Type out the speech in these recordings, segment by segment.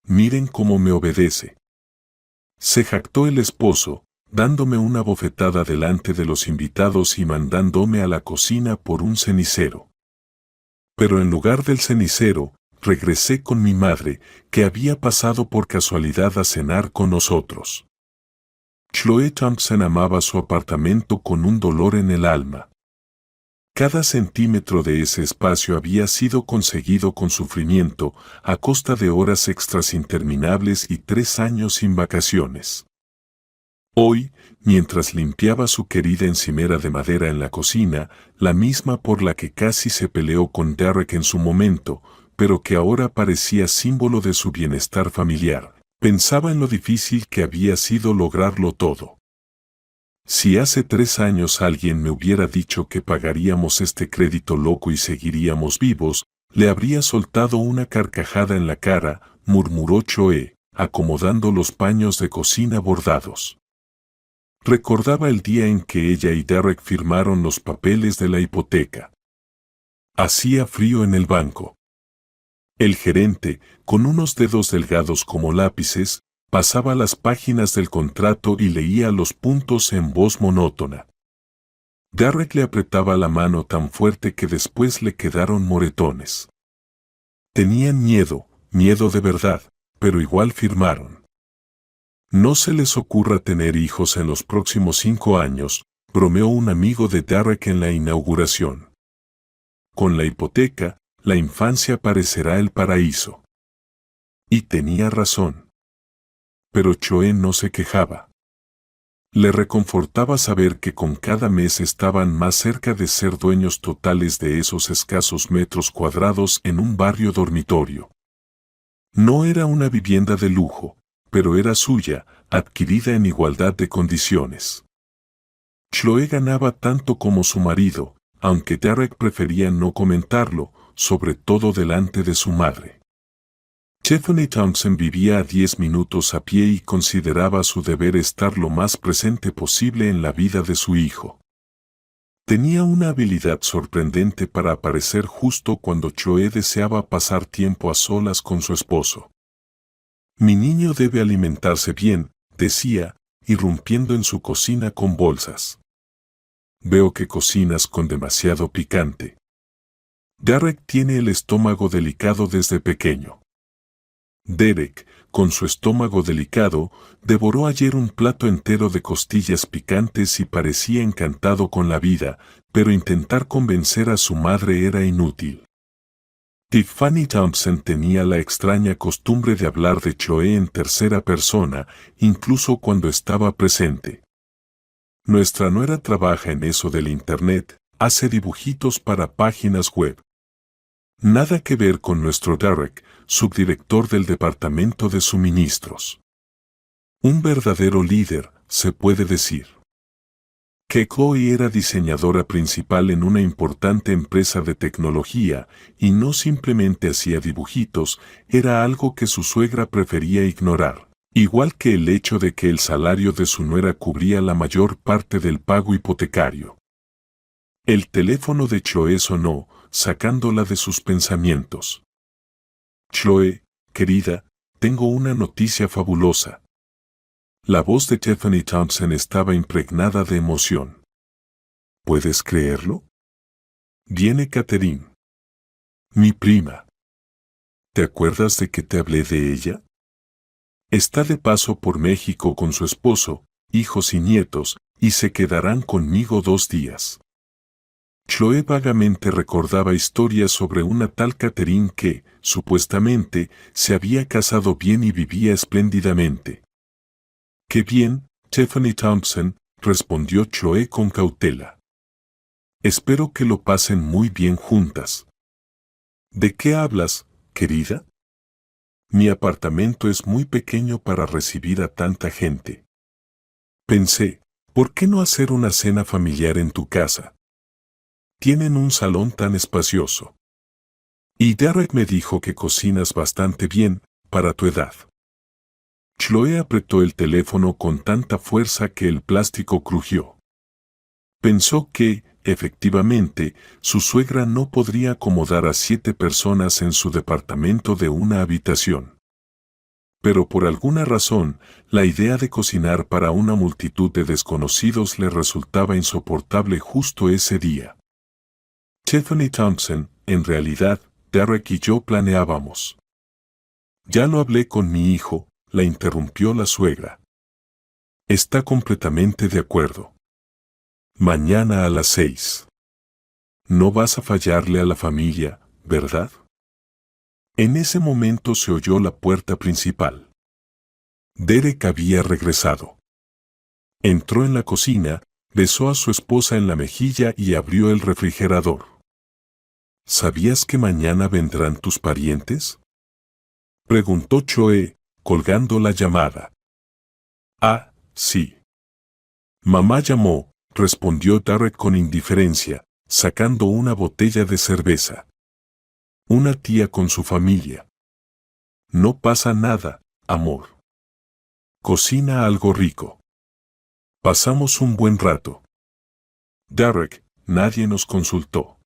Miren cómo me obedece. Se jactó el esposo, dándome una bofetada delante de los invitados y mandándome a la cocina por un cenicero. Pero en lugar del cenicero, regresé con mi madre, que había pasado por casualidad a cenar con nosotros. Chloe Thompson amaba su apartamento con un dolor en el alma. Cada centímetro de ese espacio había sido conseguido con sufrimiento, a costa de horas extras interminables y 3 años sin vacaciones. Hoy, mientras limpiaba su querida encimera de madera en la cocina, la misma por la que casi se peleó con Derek en su momento, pero que ahora parecía símbolo de su bienestar familiar, pensaba en lo difícil que había sido lograrlo todo. Si hace 3 años alguien me hubiera dicho que pagaríamos este crédito loco y seguiríamos vivos, le habría soltado una carcajada en la cara, murmuró Chloe, acomodando los paños de cocina bordados. Recordaba el día en que ella y Derek firmaron los papeles de la hipoteca. Hacía frío en el banco. El gerente, con unos dedos delgados como lápices, pasaba las páginas del contrato y leía los puntos en voz monótona. Derek le apretaba la mano tan fuerte que después le quedaron moretones. Tenían miedo de verdad, pero igual firmaron. No se les ocurra tener hijos en los próximos 5 años, bromeó un amigo de Derek en la inauguración. Con la hipoteca, la infancia parecerá el paraíso. Y tenía razón. Pero Chloe no se quejaba. Le reconfortaba saber que con cada mes estaban más cerca de ser dueños totales de esos escasos metros cuadrados en un barrio dormitorio. No era una vivienda de lujo, pero era suya, adquirida en igualdad de condiciones. Chloe ganaba tanto como su marido, aunque Derek prefería no comentarlo, sobre todo delante de su madre. Tiffany Thompson vivía a 10 minutos a pie y consideraba su deber estar lo más presente posible en la vida de su hijo. Tenía una habilidad sorprendente para aparecer justo cuando Chloe deseaba pasar tiempo a solas con su esposo. Mi niño debe alimentarse bien, decía, irrumpiendo en su cocina con bolsas. Veo que cocinas con demasiado picante. Derek tiene el estómago delicado desde pequeño. Derek, con su estómago delicado, devoró ayer un plato entero de costillas picantes y parecía encantado con la vida, pero intentar convencer a su madre era inútil. Tiffany Thompson tenía la extraña costumbre de hablar de Chloe en tercera persona, incluso cuando estaba presente. Nuestra nuera trabaja en eso del Internet, hace dibujitos para páginas web. Nada que ver con nuestro Derek, subdirector del departamento de suministros. Un verdadero líder, se puede decir. Que Chloe era diseñadora principal en una importante empresa de tecnología y no simplemente hacía dibujitos, era algo que su suegra prefería ignorar, igual que el hecho de que el salario de su nuera cubría la mayor parte del pago hipotecario. El teléfono de Chloe sonó, sacándola de sus pensamientos. Chloe, querida, tengo una noticia fabulosa. La voz de Tiffany Thompson estaba impregnada de emoción. ¿Puedes creerlo? Viene Catherine. Mi prima. ¿Te acuerdas de que te hablé de ella? Está de paso por México con su esposo, hijos y nietos, y se quedarán conmigo 2 días. Chloe vagamente recordaba historias sobre una tal Catherine que, supuestamente, se había casado bien y vivía espléndidamente. «Qué bien, Tiffany Thompson», respondió Chloe con cautela. «Espero que lo pasen muy bien juntas». «¿De qué hablas, querida?» «Mi apartamento es muy pequeño para recibir a tanta gente». Pensé, ¿por qué no hacer una cena familiar en tu casa? Tienen un salón tan espacioso. Y Derek me dijo que cocinas bastante bien, para tu edad. Chloe apretó el teléfono con tanta fuerza que el plástico crujió. Pensó que, efectivamente, su suegra no podría acomodar a 7 personas en su departamento de una habitación. Pero por alguna razón, la idea de cocinar para una multitud de desconocidos le resultaba insoportable justo ese día. Tiffany Thompson, en realidad, Derek y yo planeábamos. Ya lo hablé con mi hijo, la interrumpió la suegra. Está completamente de acuerdo. Mañana a las 6. No vas a fallarle a la familia, ¿verdad? En ese momento se oyó la puerta principal. Derek había regresado. Entró en la cocina, besó a su esposa en la mejilla y abrió el refrigerador. ¿Sabías que mañana vendrán tus parientes? Preguntó Choe, colgando la llamada. Ah, sí. Mamá llamó, respondió Derek con indiferencia, sacando una botella de cerveza. Una tía con su familia. No pasa nada, amor. Cocina algo rico. Pasamos un buen rato. Derek, nadie nos consultó.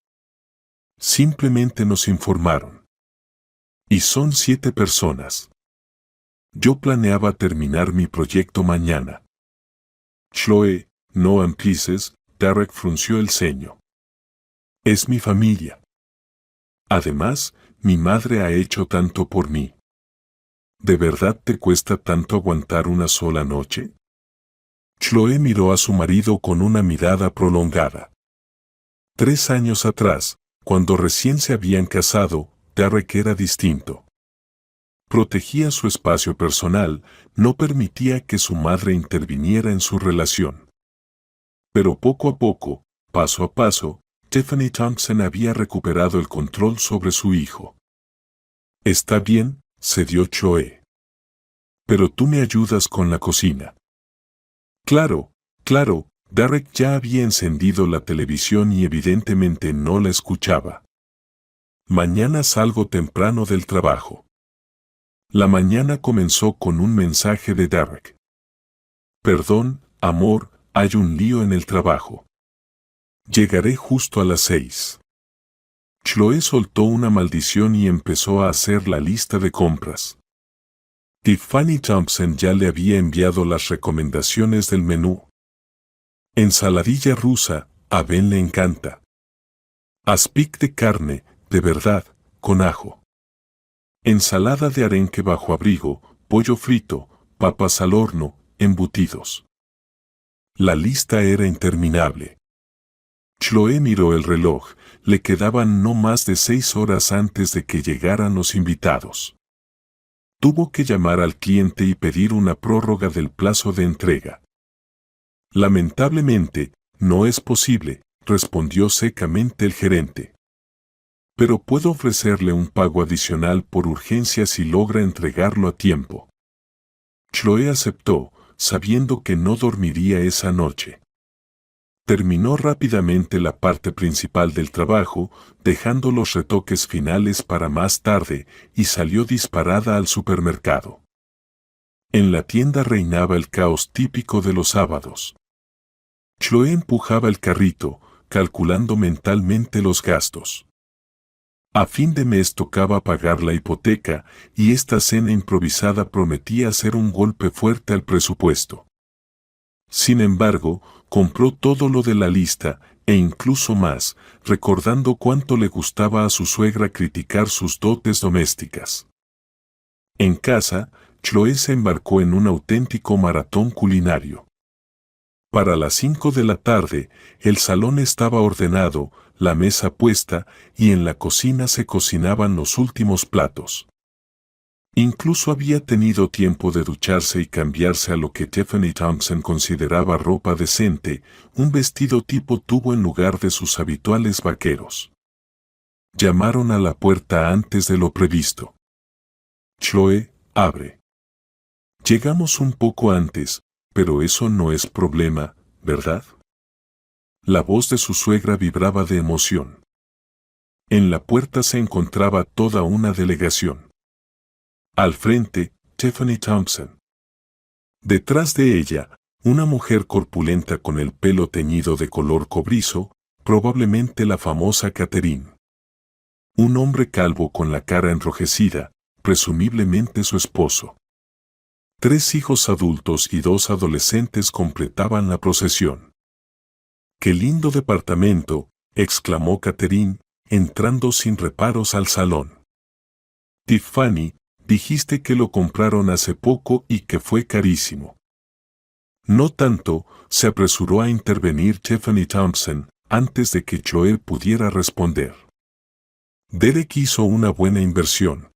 Simplemente nos informaron. Y son 7 personas. Yo planeaba terminar mi proyecto mañana. Chloe, no empieces, Derek frunció el ceño. Es mi familia. Además, mi madre ha hecho tanto por mí. ¿De verdad te cuesta tanto aguantar una sola noche? Chloe miró a su marido con una mirada prolongada. 3 años atrás, cuando recién se habían casado, Derek era distinto. Protegía su espacio personal, no permitía que su madre interviniera en su relación. Pero poco a poco, paso a paso, Tiffany Thompson había recuperado el control sobre su hijo. Está bien, cedió Choe. Pero tú me ayudas con la cocina. Claro, claro, Derek ya había encendido la televisión y evidentemente no la escuchaba. Mañana salgo temprano del trabajo. La mañana comenzó con un mensaje de Derek. Perdón, amor, hay un lío en el trabajo. Llegaré justo a las 6. Chloe soltó una maldición y empezó a hacer la lista de compras. Tiffany Thompson ya le había enviado las recomendaciones del menú. Ensaladilla rusa, a Ben le encanta. Aspic de carne, de verdad, con ajo. Ensalada de arenque bajo abrigo, pollo frito, papas al horno, embutidos. La lista era interminable. Chloe miró el reloj, le quedaban no más de 6 horas antes de que llegaran los invitados. Tuvo que llamar al cliente y pedir una prórroga del plazo de entrega. Lamentablemente, no es posible, respondió secamente el gerente. Pero puedo ofrecerle un pago adicional por urgencia si logra entregarlo a tiempo. Chloe aceptó, sabiendo que no dormiría esa noche. Terminó rápidamente la parte principal del trabajo, dejando los retoques finales para más tarde, y salió disparada al supermercado. En la tienda reinaba el caos típico de los sábados. Chloe empujaba el carrito, calculando mentalmente los gastos. A fin de mes tocaba pagar la hipoteca, y esta cena improvisada prometía ser un golpe fuerte al presupuesto. Sin embargo, compró todo lo de la lista, e incluso más, recordando cuánto le gustaba a su suegra criticar sus dotes domésticas. En casa, Chloe se embarcó en un auténtico maratón culinario. Para las 5 de la tarde, el salón estaba ordenado, la mesa puesta, y en la cocina se cocinaban los últimos platos. Incluso había tenido tiempo de ducharse y cambiarse a lo que Tiffany Thompson consideraba ropa decente, un vestido tipo tubo en lugar de sus habituales vaqueros. Llamaron a la puerta antes de lo previsto. Chloe, abre. Llegamos un poco antes, pero eso no es problema, ¿verdad? La voz de su suegra vibraba de emoción. En la puerta se encontraba toda una delegación. Al frente, Tiffany Thompson. Detrás de ella, una mujer corpulenta con el pelo teñido de color cobrizo, probablemente la famosa Catherine. Un hombre calvo con la cara enrojecida, presumiblemente su esposo. 3 hijos adultos y 2 adolescentes completaban la procesión. ¡Qué lindo departamento!, exclamó Catherine, entrando sin reparos al salón. Tiffany, dijiste que lo compraron hace poco y que fue carísimo. No tanto, se apresuró a intervenir Tiffany Thompson, antes de que Joel pudiera responder. Derek hizo una buena inversión.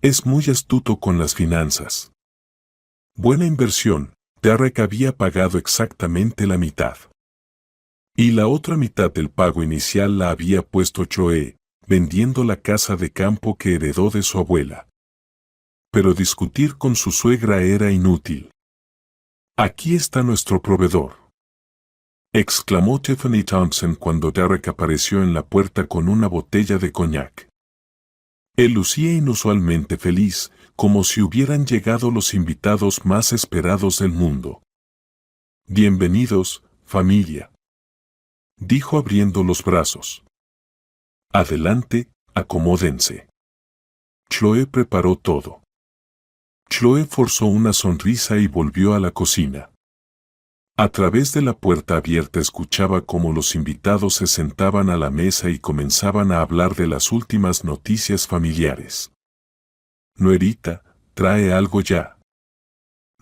Es muy astuto con las finanzas. Buena inversión, Derek había pagado exactamente la mitad. Y la otra mitad del pago inicial la había puesto Joel, vendiendo la casa de campo que heredó de su abuela. Pero discutir con su suegra era inútil. Aquí está nuestro proveedor, exclamó Tiffany Thompson cuando Derek apareció en la puerta con una botella de coñac. Él lucía inusualmente feliz, como si hubieran llegado los invitados más esperados del mundo. Bienvenidos, familia, dijo abriendo los brazos. Adelante, acomódense. Chloe preparó todo. Chloe forzó una sonrisa y volvió a la cocina. A través de la puerta abierta escuchaba cómo los invitados se sentaban a la mesa y comenzaban a hablar de las últimas noticias familiares. Nuerita, trae algo ya.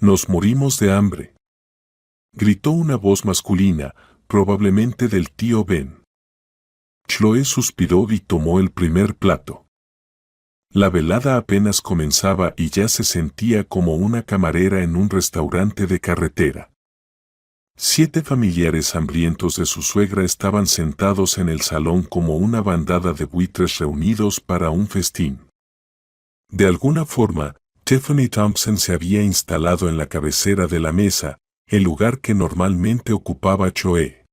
Nos morimos de hambre, gritó una voz masculina, probablemente del tío Ben. Chloe suspiró y tomó el primer plato. La velada apenas comenzaba y ya se sentía como una camarera en un restaurante de carretera. 7 familiares hambrientos de su suegra estaban sentados en el salón como una bandada de buitres reunidos para un festín. De alguna forma, Tiffany Thompson se había instalado en la cabecera de la mesa, el lugar que normalmente ocupaba Chloe.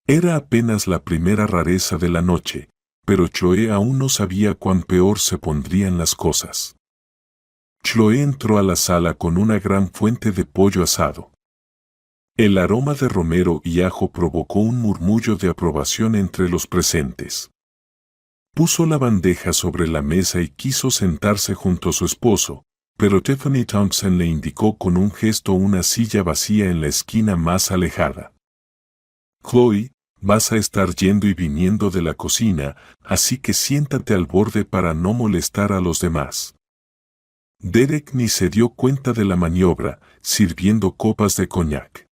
Era apenas la primera rareza de la noche, pero Chloe aún no sabía cuán peor se pondrían las cosas. Chloe entró a la sala con una gran fuente de pollo asado. El aroma de romero y ajo provocó un murmullo de aprobación entre los presentes. Puso la bandeja sobre la mesa y quiso sentarse junto a su esposo, pero Tiffany Thompson le indicó con un gesto una silla vacía en la esquina más alejada. Chloe, vas a estar yendo y viniendo de la cocina, así que siéntate al borde para no molestar a los demás. Derek ni se dio cuenta de la maniobra, sirviendo copas de coñac.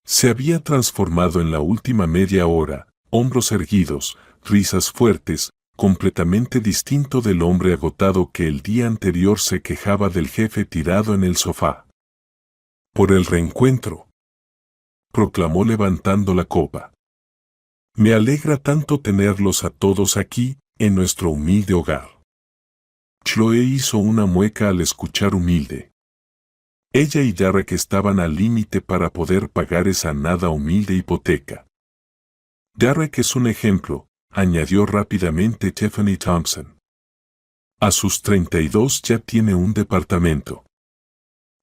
Se había transformado en la última media hora, hombros erguidos, risas fuertes, completamente distinto del hombre agotado que el día anterior se quejaba del jefe tirado en el sofá. Por el reencuentro, proclamó levantando la copa. Me alegra tanto tenerlos a todos aquí, en nuestro humilde hogar. Chloe hizo una mueca al escuchar humilde. Ella y Derek estaban al límite para poder pagar esa nada humilde hipoteca. Derek es un ejemplo, añadió rápidamente Tiffany Thompson. A sus 32 ya tiene un departamento.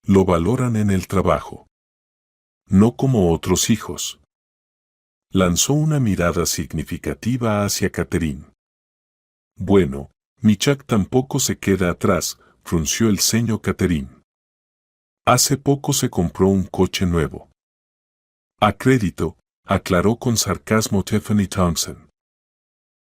Lo valoran en el trabajo. No como otros hijos. Lanzó una mirada significativa hacia Catherine. Bueno, mi Chuck tampoco se queda atrás, frunció el ceño Catherine. Hace poco se compró un coche nuevo. A crédito, aclaró con sarcasmo Tiffany Thompson.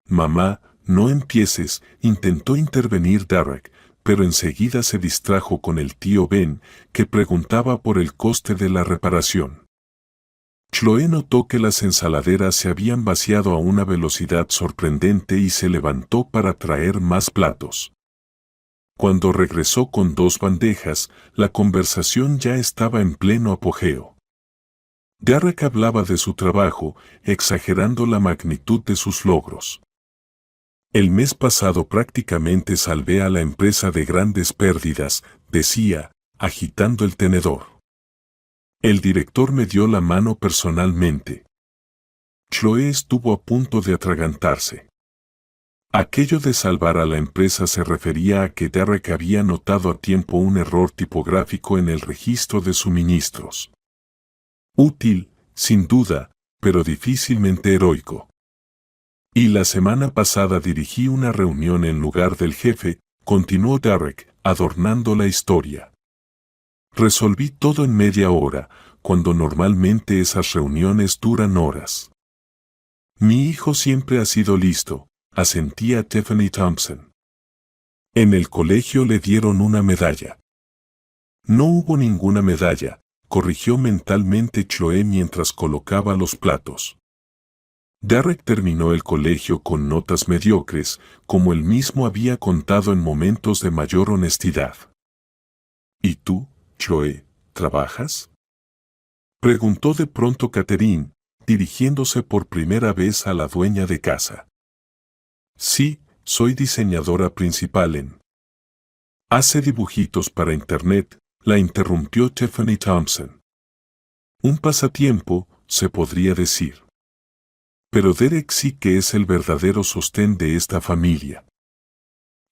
Mamá, no empieces, intentó intervenir Derek, pero enseguida se distrajo con el tío Ben, que preguntaba por el coste de la reparación. Chloe notó que las ensaladeras se habían vaciado a una velocidad sorprendente y se levantó para traer más platos. Cuando regresó con 2 bandejas, la conversación ya estaba en pleno apogeo. Derek hablaba de su trabajo, exagerando la magnitud de sus logros. El mes pasado prácticamente salvé a la empresa de grandes pérdidas, decía, agitando el tenedor. El director me dio la mano personalmente. Chloe estuvo a punto de atragantarse. Aquello de salvar a la empresa se refería a que Derek había notado a tiempo un error tipográfico en el registro de suministros. Útil, sin duda, pero difícilmente heroico. Y la semana pasada dirigí una reunión en lugar del jefe, continuó Derek, adornando la historia. Resolví todo en media hora, cuando normalmente esas reuniones duran horas. Mi hijo siempre ha sido listo, asentía Tiffany Thompson. En el colegio le dieron una medalla. No hubo ninguna medalla, corrigió mentalmente Chloe mientras colocaba los platos. Derek terminó el colegio con notas mediocres, como él mismo había contado en momentos de mayor honestidad. ¿Y tú, Chloe, trabajas? Preguntó de pronto Catherine, dirigiéndose por primera vez a la dueña de casa. Sí, soy diseñadora principal en... Hace dibujitos para internet, la interrumpió Tiffany Thompson. Un pasatiempo, se podría decir. Pero Derek sí que es el verdadero sostén de esta familia.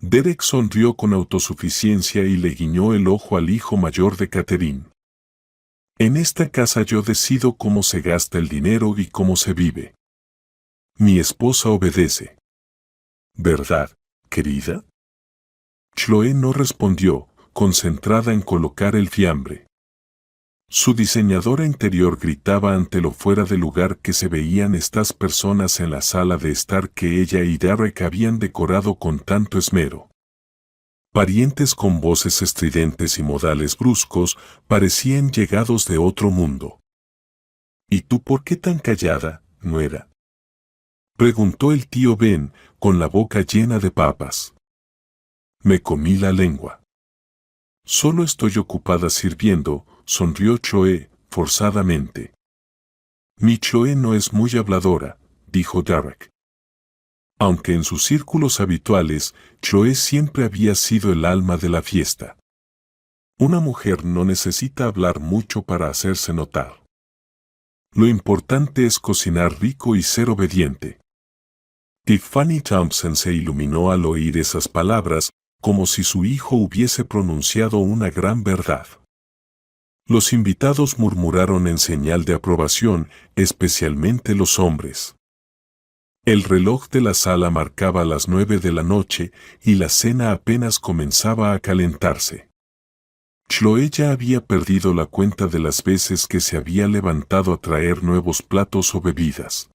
Derek sonrió con autosuficiencia y le guiñó el ojo al hijo mayor de Catherine. En esta casa yo decido cómo se gasta el dinero y cómo se vive. Mi esposa obedece. ¿Verdad, querida? Chloe no respondió, concentrada en colocar el fiambre. Su diseñadora interior gritaba ante lo fuera de lugar que se veían estas personas en la sala de estar que ella y Derek habían decorado con tanto esmero. Parientes con voces estridentes y modales bruscos parecían llegados de otro mundo. ¿Y tú por qué tan callada, nuera? Preguntó el tío Ben, con la boca llena de papas. Me comí la lengua. Solo estoy ocupada sirviendo, sonrió Chloe, forzadamente. Mi Chloe no es muy habladora, dijo Derek. Aunque en sus círculos habituales, Chloe siempre había sido el alma de la fiesta. Una mujer no necesita hablar mucho para hacerse notar. Lo importante es cocinar rico y ser obediente. Tiffany Thompson se iluminó al oír esas palabras, como si su hijo hubiese pronunciado una gran verdad. Los invitados murmuraron en señal de aprobación, especialmente los hombres. El reloj de la sala marcaba las 9 de la noche y la cena apenas comenzaba a calentarse. Chloe ya había perdido la cuenta de las veces que se había levantado a traer nuevos platos o bebidas.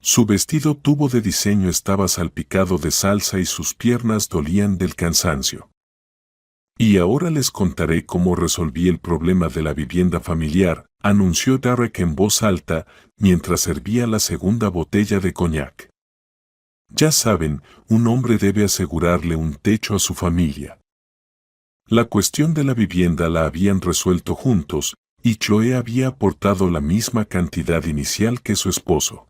Su vestido tubo de diseño estaba salpicado de salsa y sus piernas dolían del cansancio. Y ahora les contaré cómo resolví el problema de la vivienda familiar, anunció Derek en voz alta, mientras servía la segunda botella de coñac. Ya saben, un hombre debe asegurarle un techo a su familia. La cuestión de la vivienda la habían resuelto juntos, y Chloe había aportado la misma cantidad inicial que su esposo.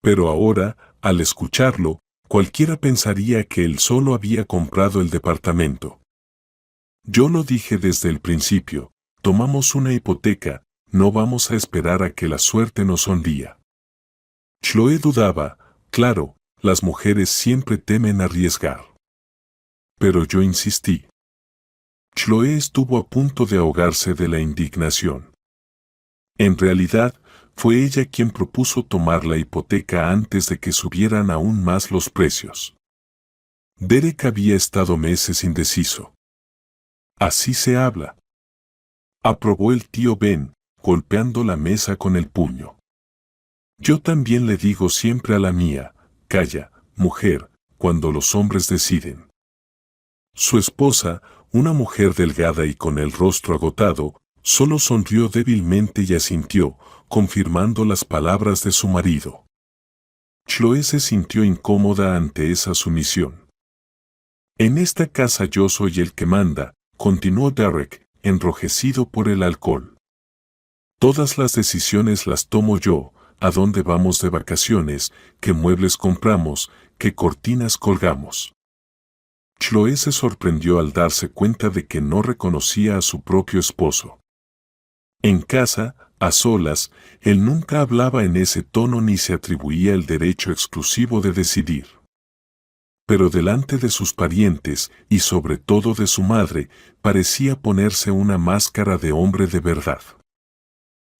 Pero ahora, al escucharlo, cualquiera pensaría que él solo había comprado el departamento. Yo lo dije desde el principio, tomamos una hipoteca, no vamos a esperar a que la suerte nos sonría. Chloe dudaba, claro, las mujeres siempre temen arriesgar. Pero yo insistí. Chloe estuvo a punto de ahogarse de la indignación. En realidad, fue ella quien propuso tomar la hipoteca antes de que subieran aún más los precios. Derek había estado meses indeciso. Así se habla. Aprobó el tío Ben, golpeando la mesa con el puño. Yo también le digo siempre a la mía, calla, mujer, cuando los hombres deciden. Su esposa, una mujer delgada y con el rostro agotado, solo sonrió débilmente y asintió, confirmando las palabras de su marido. Chloe se sintió incómoda ante esa sumisión. En esta casa yo soy el que manda, continuó Derek, enrojecido por el alcohol. Todas las decisiones las tomo yo, a dónde vamos de vacaciones, qué muebles compramos, qué cortinas colgamos. Chloe se sorprendió al darse cuenta de que no reconocía a su propio esposo. En casa, a solas, él nunca hablaba en ese tono ni se atribuía el derecho exclusivo de decidir. Pero delante de sus parientes, y sobre todo de su madre, parecía ponerse una máscara de hombre de verdad.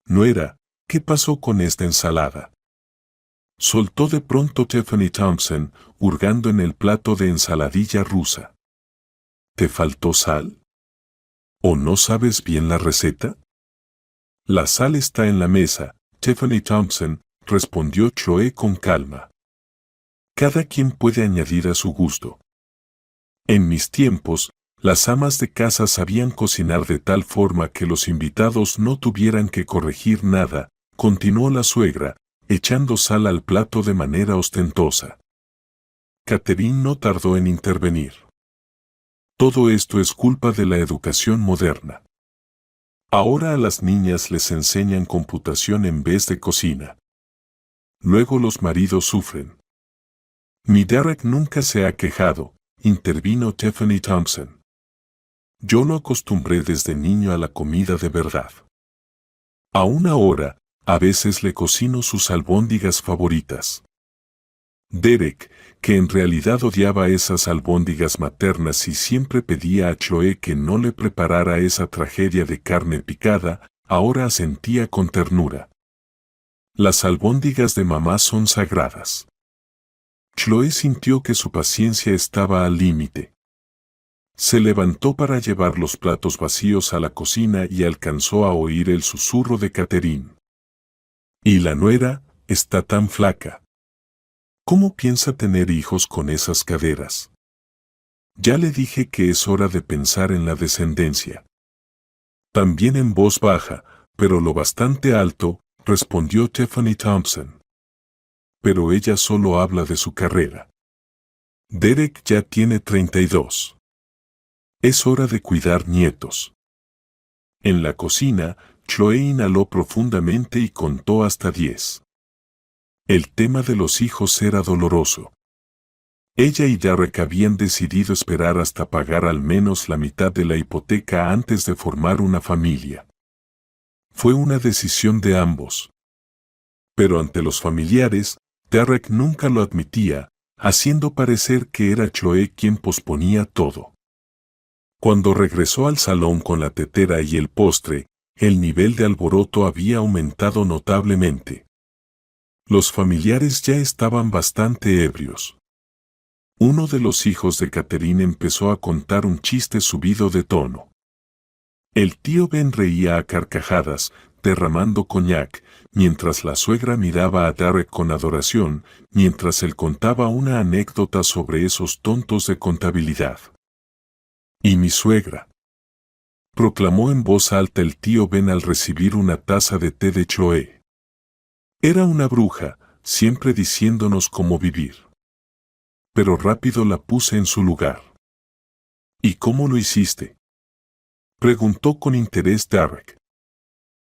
Nuera, ¿qué pasó con esta ensalada? Soltó de pronto Tiffany Thompson, hurgando en el plato de ensaladilla rusa. ¿Te faltó sal? ¿O no sabes bien la receta? La sal está en la mesa, Tiffany Thompson, respondió Chloe con calma. Cada quien puede añadir a su gusto. En mis tiempos, las amas de casa sabían cocinar de tal forma que los invitados no tuvieran que corregir nada, continuó la suegra, echando sal al plato de manera ostentosa. Catherine no tardó en intervenir. Todo esto es culpa de la educación moderna. Ahora a las niñas les enseñan computación en vez de cocina. Luego los maridos sufren. Mi Derek nunca se ha quejado, intervino Tiffany Thompson. Yo lo acostumbré desde niño a la comida de verdad. Aún ahora, a veces le cocino sus albóndigas favoritas. Derek, que en realidad odiaba esas albóndigas maternas y siempre pedía a Chloe que no le preparara esa tragedia de carne picada, ahora asentía con ternura. Las albóndigas de mamá son sagradas. Chloe sintió que su paciencia estaba al límite. Se levantó para llevar los platos vacíos a la cocina y alcanzó a oír el susurro de Catherine. Y la nuera está tan flaca. ¿Cómo piensa tener hijos con esas caderas? Ya le dije que es hora de pensar en la descendencia. También en voz baja, pero lo bastante alto, respondió Tiffany Thompson. Pero ella solo habla de su carrera. Derek ya tiene 32. Es hora de cuidar nietos. En la cocina, Chloe inhaló profundamente y contó hasta 10. El tema de los hijos era doloroso. Ella y Derek habían decidido esperar hasta pagar al menos la mitad de la hipoteca antes de formar una familia. Fue una decisión de ambos. Pero ante los familiares, Derek nunca lo admitía, haciendo parecer que era Chloe quien posponía todo. Cuando regresó al salón con la tetera y el postre, el nivel de alboroto había aumentado notablemente. Los familiares ya estaban bastante ebrios. Uno de los hijos de Catherine empezó a contar un chiste subido de tono. El tío Ben reía a carcajadas, derramando coñac, mientras la suegra miraba a Derek con adoración, mientras él contaba una anécdota sobre esos tontos de contabilidad. «¿Y mi suegra?», proclamó en voz alta el tío Ben al recibir una taza de té de Chloe. Era una bruja, siempre diciéndonos cómo vivir. Pero rápido la puse en su lugar. «¿Y cómo lo hiciste?», preguntó con interés Derek.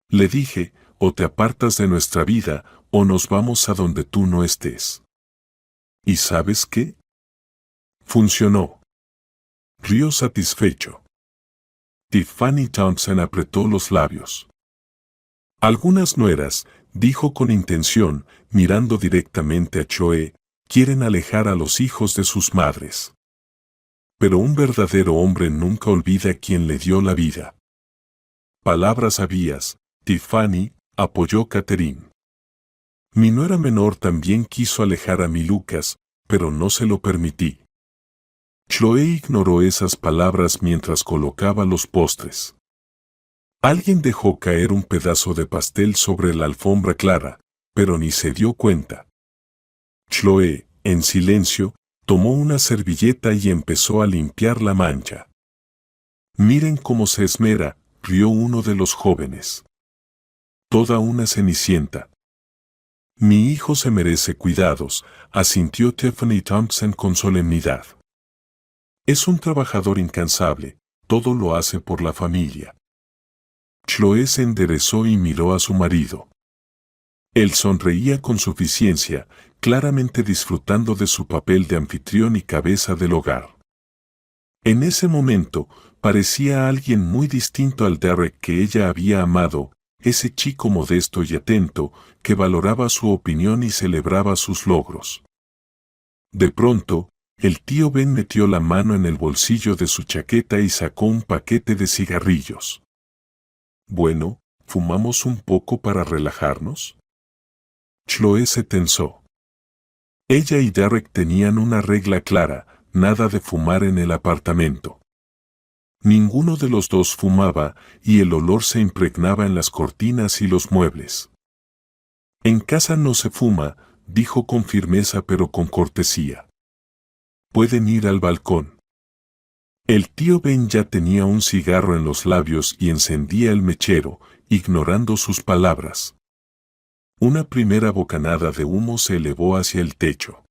Le dije, o te apartas de nuestra vida, o nos vamos a donde tú no estés. ¿Y sabes qué? Funcionó. Rió satisfecho. Tiffany Thompson apretó los labios. Algunas nueras, dijo con intención, mirando directamente a Chloe, quieren alejar a los hijos de sus madres. Pero un verdadero hombre nunca olvida a quien le dio la vida. Palabras sabias, Tiffany, apoyó Catherine. Mi nuera menor también quiso alejar a mi Lucas, pero no se lo permití. Chloe ignoró esas palabras mientras colocaba los postres. Alguien dejó caer un pedazo de pastel sobre la alfombra clara, pero ni se dio cuenta. Chloe, en silencio, tomó una servilleta y empezó a limpiar la mancha. Miren cómo se esmera, rió uno de los jóvenes. Toda una cenicienta. Mi hijo se merece cuidados, asintió Tiffany Thompson con solemnidad. Es un trabajador incansable, todo lo hace por la familia. Chloe se enderezó y miró a su marido. Él sonreía con suficiencia, claramente disfrutando de su papel de anfitrión y cabeza del hogar. En ese momento, parecía alguien muy distinto al Derek que ella había amado, ese chico modesto y atento, que valoraba su opinión y celebraba sus logros. De pronto, el tío Ben metió la mano en el bolsillo de su chaqueta y sacó un paquete de cigarrillos. Bueno, ¿fumamos un poco para relajarnos? Chloe se tensó. Ella y Derek tenían una regla clara, nada de fumar en el apartamento. Ninguno de los dos fumaba y el olor se impregnaba en las cortinas y los muebles. En casa no se fuma, dijo con firmeza pero con cortesía. Pueden ir al balcón. El tío Ben ya tenía un cigarro en los labios y encendía el mechero, ignorando sus palabras. Una primera bocanada de humo se elevó hacia el techo.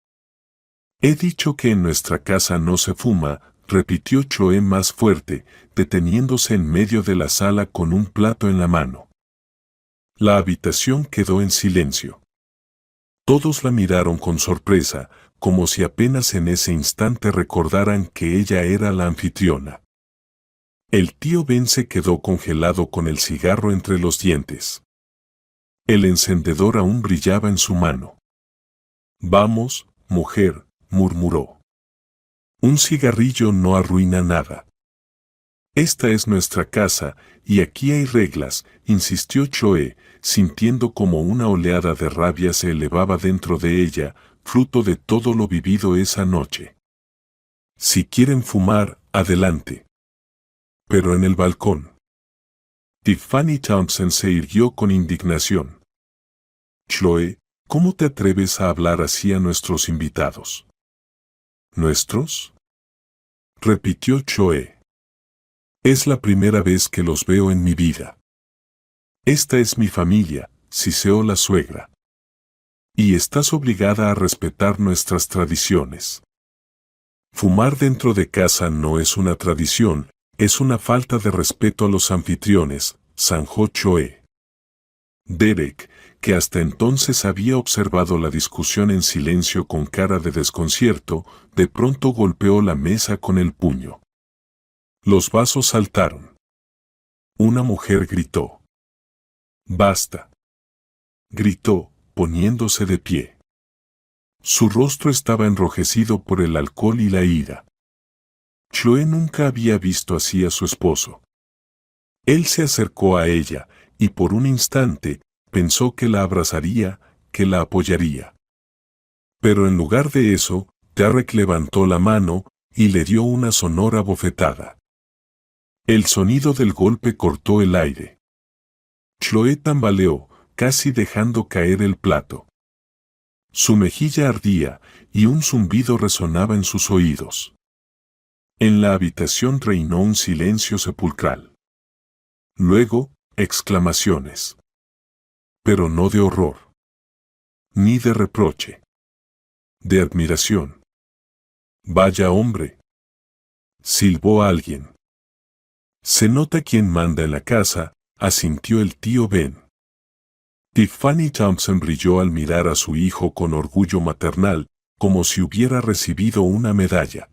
He dicho que en nuestra casa no se fuma, repitió Chloe más fuerte, deteniéndose en medio de la sala con un plato en la mano. La habitación quedó en silencio. Todos la miraron con sorpresa, como si apenas en ese instante recordaran que ella era la anfitriona. El tío Ben se quedó congelado con el cigarro entre los dientes. El encendedor aún brillaba en su mano. Vamos, mujer, murmuró. Un cigarrillo no arruina nada. Esta es nuestra casa, y aquí hay reglas, insistió Chloe, sintiendo como una oleada de rabia se elevaba dentro de ella, fruto de todo lo vivido esa noche. Si quieren fumar, adelante. Pero en el balcón. Tiffany Townsend se irguió con indignación. Chloe, ¿cómo te atreves a hablar así a nuestros invitados? ¿Nuestros? Repitió Chloe. Es la primera vez que los veo en mi vida. Esta es mi familia, siseó la suegra. Y estás obligada a respetar nuestras tradiciones. Fumar dentro de casa no es una tradición, es una falta de respeto a los anfitriones, zanjó Chloe. Derek, que hasta entonces había observado la discusión en silencio con cara de desconcierto, de pronto golpeó la mesa con el puño. Los vasos saltaron. Una mujer gritó. ¡Basta! Gritó, poniéndose de pie. Su rostro estaba enrojecido por el alcohol y la ira. Chloe nunca había visto así a su esposo. Él se acercó a ella, y por un instante, pensó que la abrazaría, que la apoyaría. Pero en lugar de eso, Derek levantó la mano, y le dio una sonora bofetada. El sonido del golpe cortó el aire. Chloe tambaleó, casi dejando caer el plato. Su mejilla ardía, y un zumbido resonaba en sus oídos. En la habitación reinó un silencio sepulcral. Luego, exclamaciones. Pero no de horror. Ni de reproche. De admiración. Vaya hombre. Silbó alguien. Se nota quién manda en la casa, asintió el tío Ben. Tiffany Townsend brilló al mirar a su hijo con orgullo maternal, como si hubiera recibido una medalla.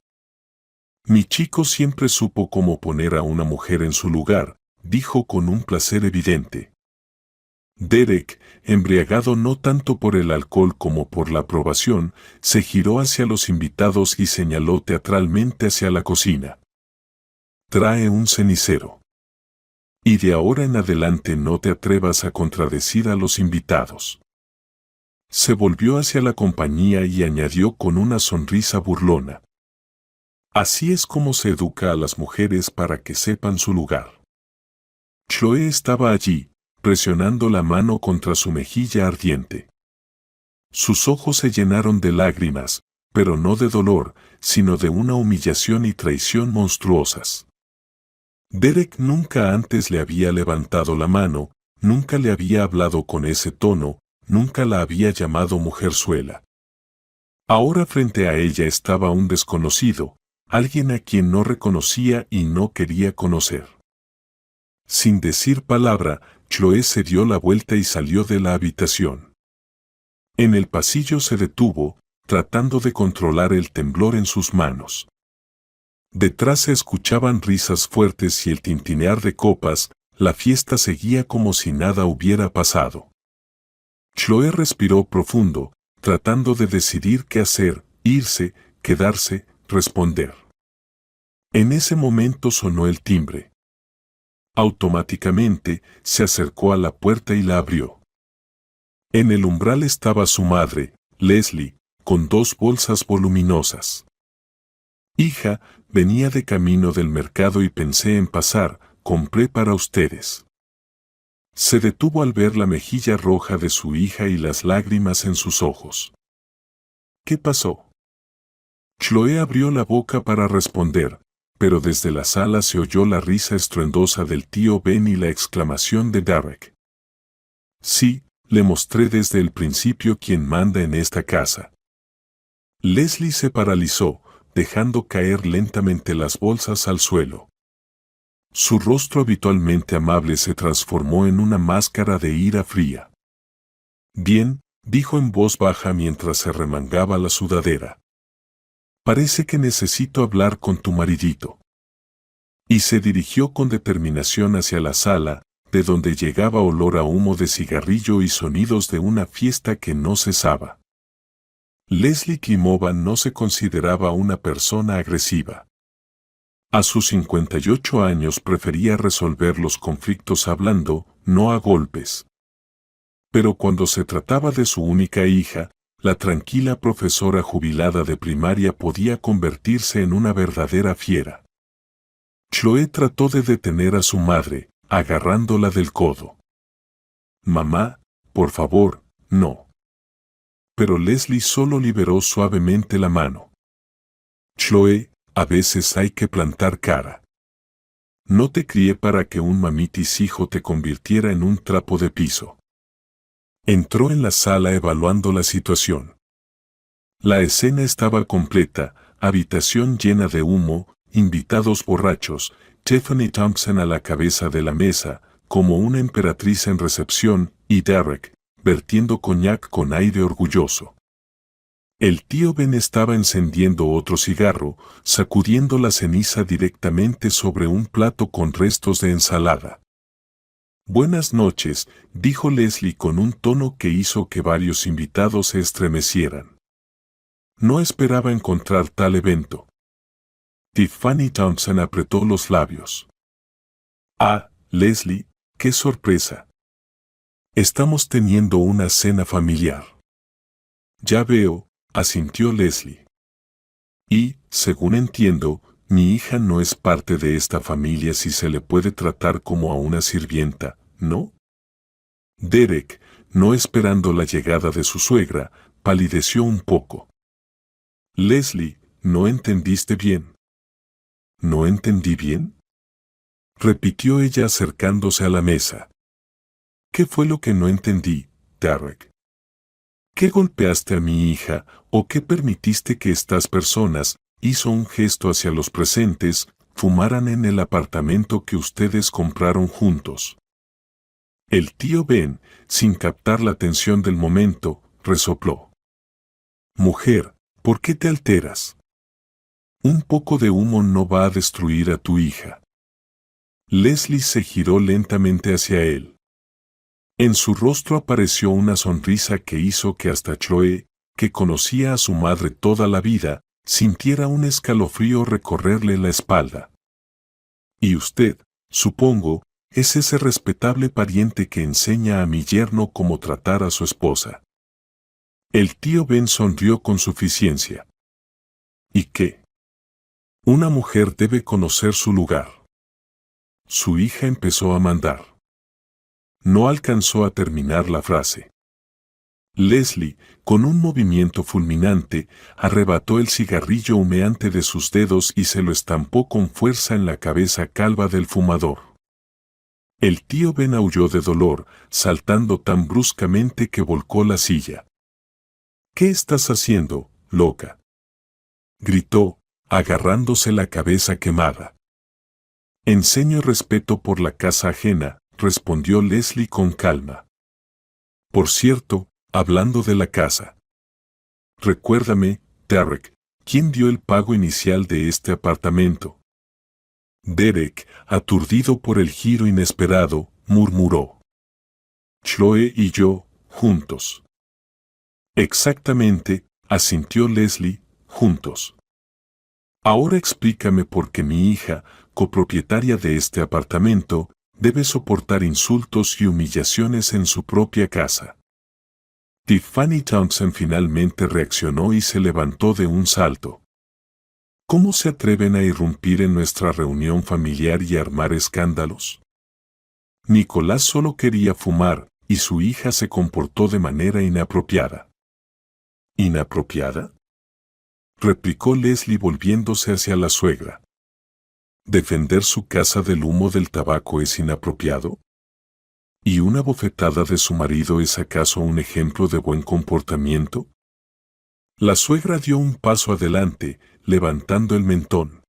Mi chico siempre supo cómo poner a una mujer en su lugar, dijo con un placer evidente. Derek, embriagado no tanto por el alcohol como por la aprobación, se giró hacia los invitados y señaló teatralmente hacia la cocina. Trae un cenicero. Y de ahora en adelante no te atrevas a contradecir a los invitados. Se volvió hacia la compañía y añadió con una sonrisa burlona. Así es como se educa a las mujeres para que sepan su lugar. Chloe estaba allí, presionando la mano contra su mejilla ardiente. Sus ojos se llenaron de lágrimas, pero no de dolor, sino de una humillación y traición monstruosas. Derek nunca antes le había levantado la mano, nunca le había hablado con ese tono, nunca la había llamado mujerzuela. Ahora frente a ella estaba un desconocido, alguien a quien no reconocía y no quería conocer. Sin decir palabra, Chloe se dio la vuelta y salió de la habitación. En el pasillo se detuvo, tratando de controlar el temblor en sus manos. Detrás se escuchaban risas fuertes y el tintinear de copas, la fiesta seguía como si nada hubiera pasado. Chloe respiró profundo, tratando de decidir qué hacer, irse, quedarse, responder. En ese momento sonó el timbre. Automáticamente, se acercó a la puerta y la abrió. En el umbral estaba su madre, Leslie, con 2 bolsas voluminosas. Hija, venía de camino del mercado y pensé en pasar, compré para ustedes. Se detuvo al ver la mejilla roja de su hija y las lágrimas en sus ojos. ¿Qué pasó? Chloe abrió la boca para responder, pero desde la sala se oyó la risa estruendosa del tío Ben y la exclamación de Derek. Sí, le mostré desde el principio quién manda en esta casa. Leslie se paralizó, dejando caer lentamente las bolsas al suelo. Su rostro habitualmente amable se transformó en una máscara de ira fría. Bien, dijo en voz baja mientras se remangaba la sudadera. Parece que necesito hablar con tu maridito. Y se dirigió con determinación hacia la sala, de donde llegaba olor a humo de cigarrillo y sonidos de una fiesta que no cesaba. Leslie Klimova no se consideraba una persona agresiva. A sus 58 años prefería resolver los conflictos hablando, no a golpes. Pero cuando se trataba de su única hija, la tranquila profesora jubilada de primaria podía convertirse en una verdadera fiera. Chloe trató de detener a su madre, agarrándola del codo. Mamá, por favor, no. Pero Leslie solo liberó suavemente la mano. Chloe, a veces hay que plantar cara. No te crié para que un mamitis hijo te convirtiera en un trapo de piso. Entró en la sala evaluando la situación. La escena estaba completa, habitación llena de humo, invitados borrachos, Tiffany Thompson a la cabeza de la mesa, como una emperatriz en recepción, y Derek, vertiendo coñac con aire orgulloso. El tío Ben estaba encendiendo otro cigarro, sacudiendo la ceniza directamente sobre un plato con restos de ensalada. Buenas noches, dijo Leslie con un tono que hizo que varios invitados se estremecieran. No esperaba encontrar tal evento. Tiffany Thompson apretó los labios. Ah, Leslie, qué sorpresa. Estamos teniendo una cena familiar. Ya veo, asintió Leslie. Y, según entiendo, mi hija no es parte de esta familia si se le puede tratar como a una sirvienta, ¿no? Derek, no esperando la llegada de su suegra, palideció un poco. Leslie, ¿no entendiste bien? ¿No entendí bien? Repitió ella acercándose a la mesa. ¿Qué fue lo que no entendí, Derek? ¿Qué golpeaste a mi hija, o qué permitiste que estas personas, hizo un gesto hacia los presentes, fumaran en el apartamento que ustedes compraron juntos? El tío Ben, sin captar la atención del momento, resopló. Mujer, ¿por qué te alteras? Un poco de humo no va a destruir a tu hija. Leslie se giró lentamente hacia él. En su rostro apareció una sonrisa que hizo que hasta Chloe, que conocía a su madre toda la vida, sintiera un escalofrío recorrerle la espalda. Y usted, supongo, es ese respetable pariente que enseña a mi yerno cómo tratar a su esposa. El tío Ben sonrió con suficiencia. ¿Y qué? Una mujer debe conocer su lugar. Su hija empezó a mandar. No alcanzó a terminar la frase. Leslie, con un movimiento fulminante, arrebató el cigarrillo humeante de sus dedos y se lo estampó con fuerza en la cabeza calva del fumador. El tío Ben aulló de dolor, saltando tan bruscamente que volcó la silla. ¿Qué estás haciendo, loca? Gritó, agarrándose la cabeza quemada. Enseño respeto por la casa ajena, respondió Leslie con calma. Por cierto, hablando de la casa. Recuérdame, Derek, ¿quién dio el pago inicial de este apartamento? Derek, aturdido por el giro inesperado, murmuró. Chloe y yo, juntos. Exactamente, asintió Leslie, juntos. Ahora explícame por qué mi hija, copropietaria de este apartamento, debe soportar insultos y humillaciones en su propia casa. Tiffany Thompson finalmente reaccionó y se levantó de un salto. ¿Cómo se atreven a irrumpir en nuestra reunión familiar y armar escándalos? Nicolás solo quería fumar, y su hija se comportó de manera inapropiada. ¿Inapropiada?, replicó Leslie volviéndose hacia la suegra. ¿Defender su casa del humo del tabaco es inapropiado? ¿Y una bofetada de su marido es acaso un ejemplo de buen comportamiento? La suegra dio un paso adelante, levantando el mentón.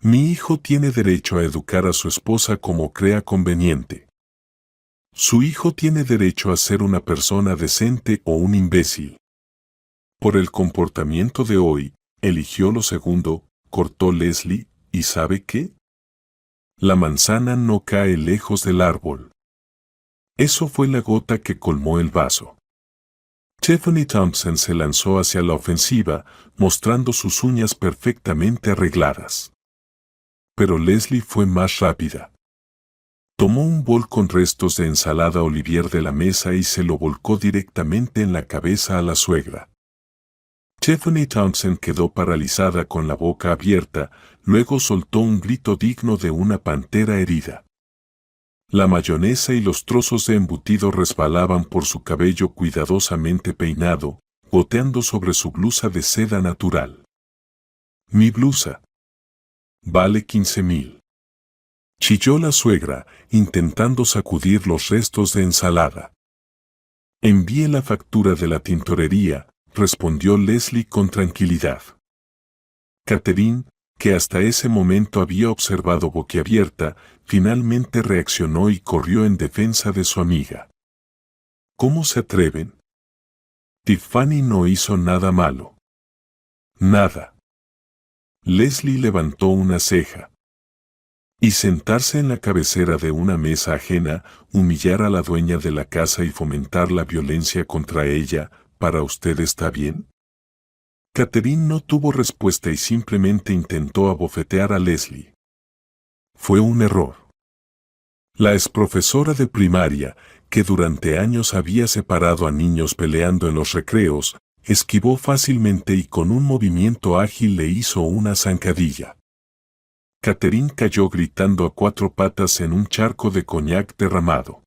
Mi hijo tiene derecho a educar a su esposa como crea conveniente. Su hijo tiene derecho a ser una persona decente o un imbécil. Por el comportamiento de hoy, eligió lo segundo, cortó Leslie, ¿y sabe qué? La manzana no cae lejos del árbol. Eso fue la gota que colmó el vaso. Tiffany Thompson se lanzó hacia la ofensiva, mostrando sus uñas perfectamente arregladas. Pero Leslie fue más rápida. Tomó un bol con restos de ensalada Olivier de la mesa y se lo volcó directamente en la cabeza a la suegra. Tiffany Thompson quedó paralizada con la boca abierta, luego soltó un grito digno de una pantera herida. La mayonesa y los trozos de embutido resbalaban por su cabello cuidadosamente peinado, goteando sobre su blusa de seda natural. Mi blusa. Vale 15,000. Chilló la suegra, intentando sacudir los restos de ensalada. Envíe la factura de la tintorería, respondió Leslie con tranquilidad. Catherine, que hasta ese momento había observado boquiabierta, finalmente reaccionó y corrió en defensa de su amiga. ¿Cómo se atreven? Tiffany no hizo nada malo. Nada. Leslie levantó una ceja. Y sentarse en la cabecera de una mesa ajena, humillar a la dueña de la casa y fomentar la violencia contra ella, ¿para usted está bien? Catherine no tuvo respuesta y simplemente intentó abofetear a Leslie. Fue un error. La exprofesora de primaria, que durante años había separado a niños peleando en los recreos, esquivó fácilmente y con un movimiento ágil le hizo una zancadilla. Catherine cayó gritando a cuatro patas en un charco de coñac derramado.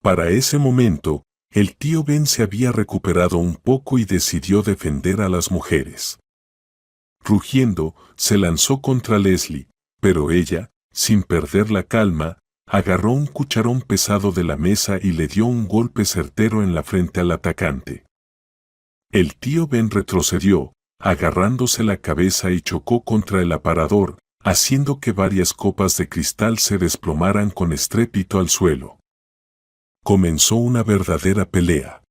Para ese momento, el tío Ben se había recuperado un poco y decidió defender a las mujeres. Rugiendo, se lanzó contra Leslie, pero ella, sin perder la calma, agarró un cucharón pesado de la mesa y le dio un golpe certero en la frente al atacante. El tío Ben retrocedió, agarrándose la cabeza y chocó contra el aparador, haciendo que varias copas de cristal se desplomaran con estrépito al suelo. Comenzó una verdadera pelea.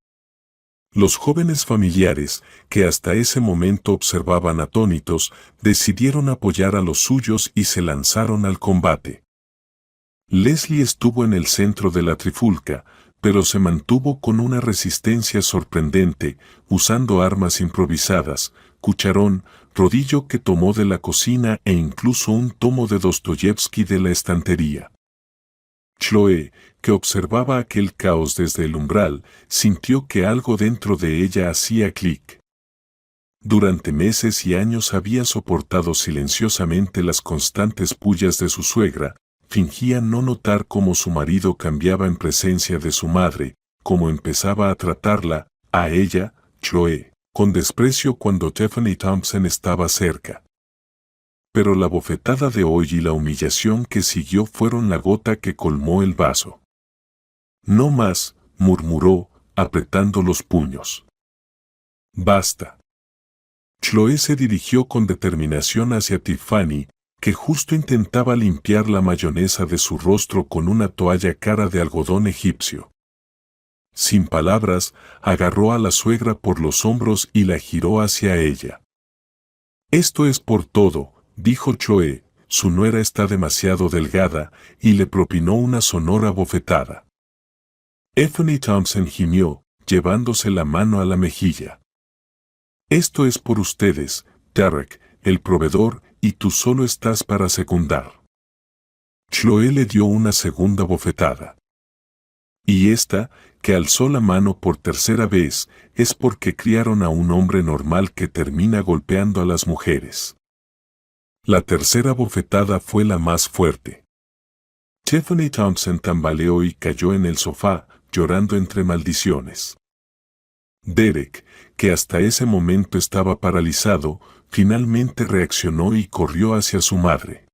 Los jóvenes familiares, que hasta ese momento observaban atónitos, decidieron apoyar a los suyos y se lanzaron al combate. Leslie estuvo en el centro de la trifulca, pero se mantuvo con una resistencia sorprendente, usando armas improvisadas, cucharón, rodillo que tomó de la cocina e incluso un tomo de Dostoyevsky de la estantería. Chloe, que observaba aquel caos desde el umbral, sintió que algo dentro de ella hacía clic. Durante meses y años había soportado silenciosamente las constantes pullas de su suegra, fingía no notar cómo su marido cambiaba en presencia de su madre, cómo empezaba a tratarla, a ella, Chloe, con desprecio cuando Tiffany Thompson estaba cerca. Pero la bofetada de hoy y la humillación que siguió fueron la gota que colmó el vaso. No más, murmuró, apretando los puños. Basta. Chloe se dirigió con determinación hacia Tiffany, que justo intentaba limpiar la mayonesa de su rostro con una toalla cara de algodón egipcio. Sin palabras, agarró a la suegra por los hombros y la giró hacia ella. Esto es por todo, dijo Chloe, su nuera está demasiado delgada, y le propinó una sonora bofetada. Tiffany Thompson gimió, llevándose la mano a la mejilla. Esto es por ustedes, Tarek, el proveedor, y tú solo estás para secundar. Chloe le dio una segunda bofetada. Y esta, que alzó la mano por tercera vez, es porque criaron a un hombre normal que termina golpeando a las mujeres. La tercera bofetada fue la más fuerte. Tiffany Thompson tambaleó y cayó en el sofá, llorando entre maldiciones. Derek, que hasta ese momento estaba paralizado, finalmente reaccionó y corrió hacia su madre.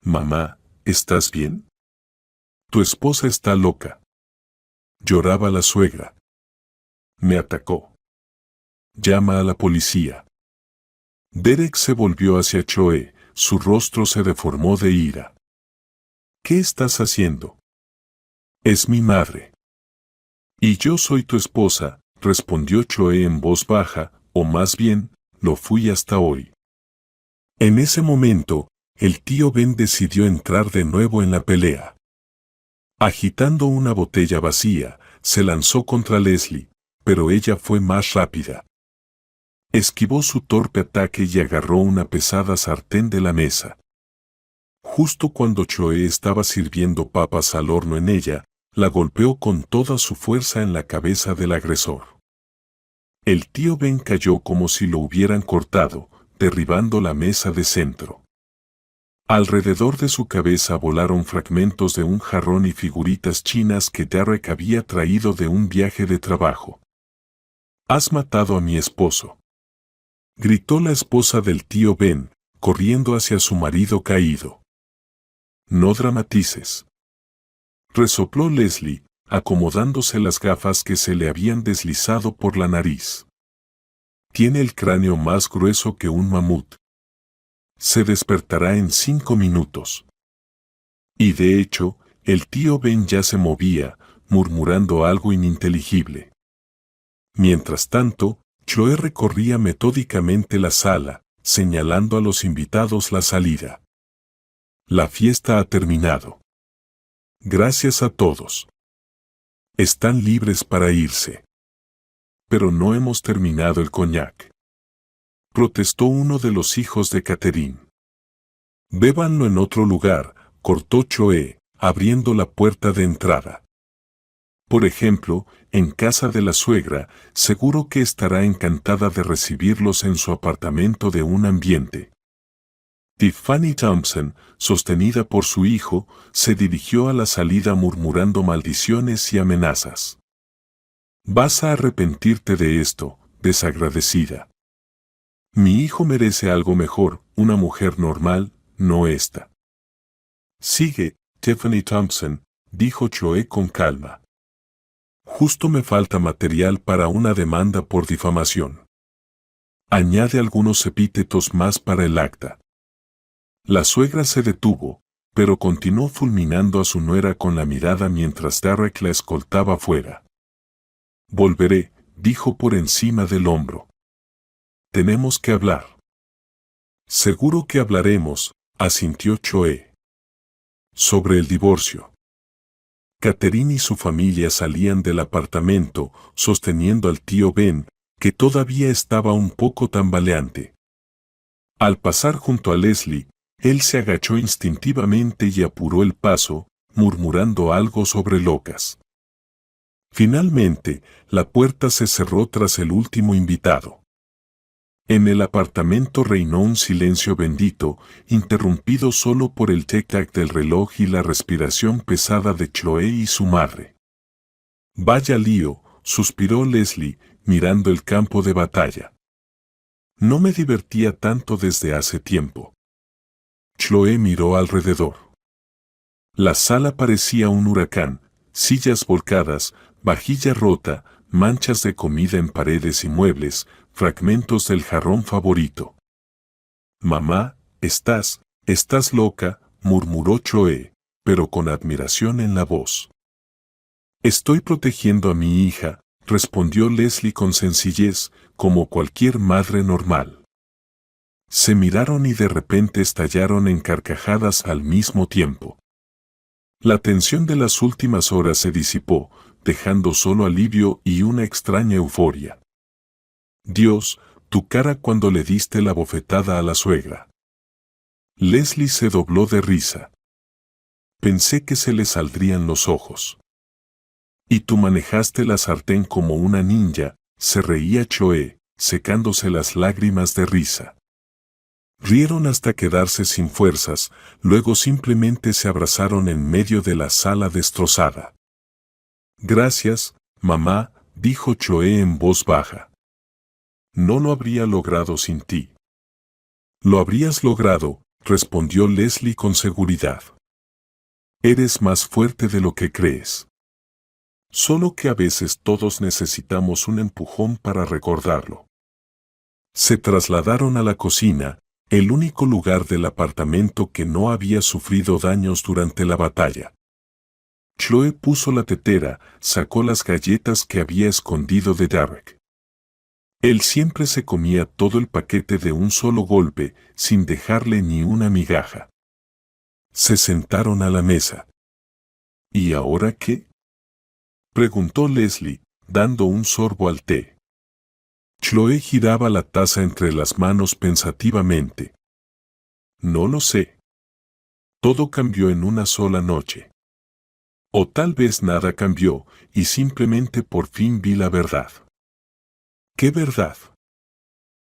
«Mamá, ¿estás bien? Tu esposa está loca». Lloraba la suegra. «Me atacó. Llama a la policía». Derek se volvió hacia Choe, su rostro se deformó de ira. «¿Qué estás haciendo?» «Es mi madre». «Y yo soy tu esposa», respondió Choe en voz baja, o más bien, lo fui hasta hoy. En ese momento, el tío Ben decidió entrar de nuevo en la pelea. Agitando una botella vacía, se lanzó contra Leslie, pero ella fue más rápida. Esquivó su torpe ataque y agarró una pesada sartén de la mesa. Justo cuando Choe estaba sirviendo papas al horno en ella, la golpeó con toda su fuerza en la cabeza del agresor. El tío Ben cayó como si lo hubieran cortado, derribando la mesa de centro. Alrededor de su cabeza volaron fragmentos de un jarrón y figuritas chinas que Derek había traído de un viaje de trabajo. «Has matado a mi esposo», gritó la esposa del tío Ben, corriendo hacia su marido caído. «No dramatices», resopló Leslie, acomodándose las gafas que se le habían deslizado por la nariz. «Tiene el cráneo más grueso que un mamut. Se despertará en 5 minutos». Y de hecho, el tío Ben ya se movía, murmurando algo ininteligible. Mientras tanto, Choe recorría metódicamente la sala, señalando a los invitados la salida. «La fiesta ha terminado. Gracias a todos. Están libres para irse». «Pero no hemos terminado el coñac», protestó uno de los hijos de Catherine. «Bébanlo en otro lugar», cortó Choe, abriendo la puerta de entrada. «Por ejemplo, en casa de la suegra, seguro que estará encantada de recibirlos en su apartamento de un ambiente». Tiffany Thompson, sostenida por su hijo, se dirigió a la salida murmurando maldiciones y amenazas. «Vas a arrepentirte de esto, desagradecida. Mi hijo merece algo mejor, una mujer normal, no esta». «Sigue, Tiffany Thompson», dijo Choe con calma. «Justo me falta material para una demanda por difamación. Añade algunos epítetos más para el acta». La suegra se detuvo, pero continuó fulminando a su nuera con la mirada mientras Derek la escoltaba fuera. «Volveré», dijo por encima del hombro. «Tenemos que hablar». «Seguro que hablaremos», asintió Choe. «Sobre el divorcio». Catherine y su familia salían del apartamento, sosteniendo al tío Ben, que todavía estaba un poco tambaleante. Al pasar junto a Leslie, él se agachó instintivamente y apuró el paso, murmurando algo sobre locas. Finalmente, la puerta se cerró tras el último invitado. En el apartamento reinó un silencio bendito, interrumpido solo por el tic-tac del reloj y la respiración pesada de Choe y su madre. «Vaya lío», suspiró Leslie, mirando el campo de batalla. «No me divertía tanto desde hace tiempo». Choe miró alrededor. La sala parecía un huracán, sillas volcadas, vajilla rota, manchas de comida en paredes y muebles, fragmentos del jarrón favorito. «Mamá, estás loca», murmuró Choe, pero con admiración en la voz. «Estoy protegiendo a mi hija», respondió Leslie con sencillez, como cualquier madre normal. Se miraron y de repente estallaron en carcajadas al mismo tiempo. La tensión de las últimas horas se disipó, dejando solo alivio y una extraña euforia. «Dios, tu cara cuando le diste la bofetada a la suegra». Leslie se dobló de risa. «Pensé que se le saldrían los ojos». Y tú manejaste la sartén como una ninja, se reía Chloe, secándose las lágrimas de risa. Rieron hasta quedarse sin fuerzas, luego simplemente se abrazaron en medio de la sala destrozada. Gracias, mamá, dijo Chloe en voz baja. No lo habría logrado sin ti. Lo habrías logrado, respondió Leslie con seguridad. Eres más fuerte de lo que crees. Solo que a veces todos necesitamos un empujón para recordarlo. Se trasladaron a la cocina, el único lugar del apartamento que no había sufrido daños durante la batalla. Chloe puso la tetera, sacó las galletas que había escondido de Derek. Él siempre se comía todo el paquete de un solo golpe, sin dejarle ni una migaja. Se sentaron a la mesa. ¿Y ahora qué?, preguntó Leslie, dando un sorbo al té. Chloe giraba la taza entre las manos pensativamente. No lo sé. Todo cambió en una sola noche. O tal vez nada cambió, y simplemente por fin vi la verdad. ¿Qué verdad?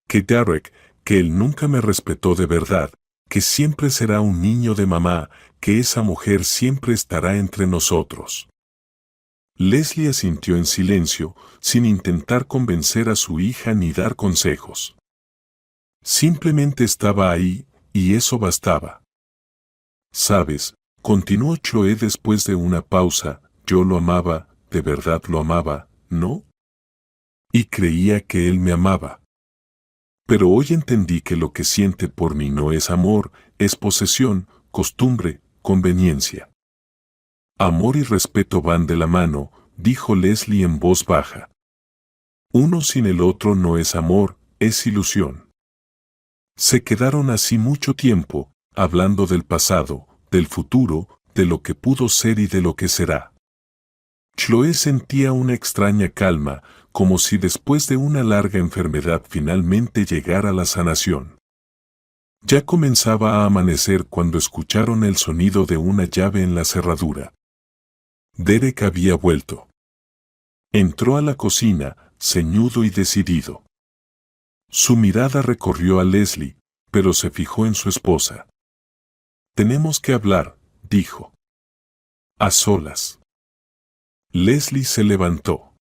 Que Derek, que él nunca me respetó de verdad, que siempre será un niño de mamá, que esa mujer siempre estará entre nosotros. Leslie asintió en silencio, sin intentar convencer a su hija ni dar consejos. Simplemente estaba ahí, y eso bastaba. Sabes, continuó Chloe después de una pausa, yo lo amaba, de verdad lo amaba, ¿no? Y creía que él me amaba. Pero hoy entendí que lo que siente por mí no es amor, es posesión, costumbre, conveniencia. Amor y respeto van de la mano, dijo Leslie en voz baja. Uno sin el otro no es amor, es ilusión. Se quedaron así mucho tiempo, hablando del pasado, del futuro, de lo que pudo ser y de lo que será. Chloe sentía una extraña calma, como si después de una larga enfermedad finalmente llegara la sanación. Ya comenzaba a amanecer cuando escucharon el sonido de una llave en la cerradura. Derek había vuelto. Entró a la cocina, ceñudo y decidido. Su mirada recorrió a Leslie, pero se fijó en su esposa. Tenemos que hablar, dijo. A solas. Leslie se levantó.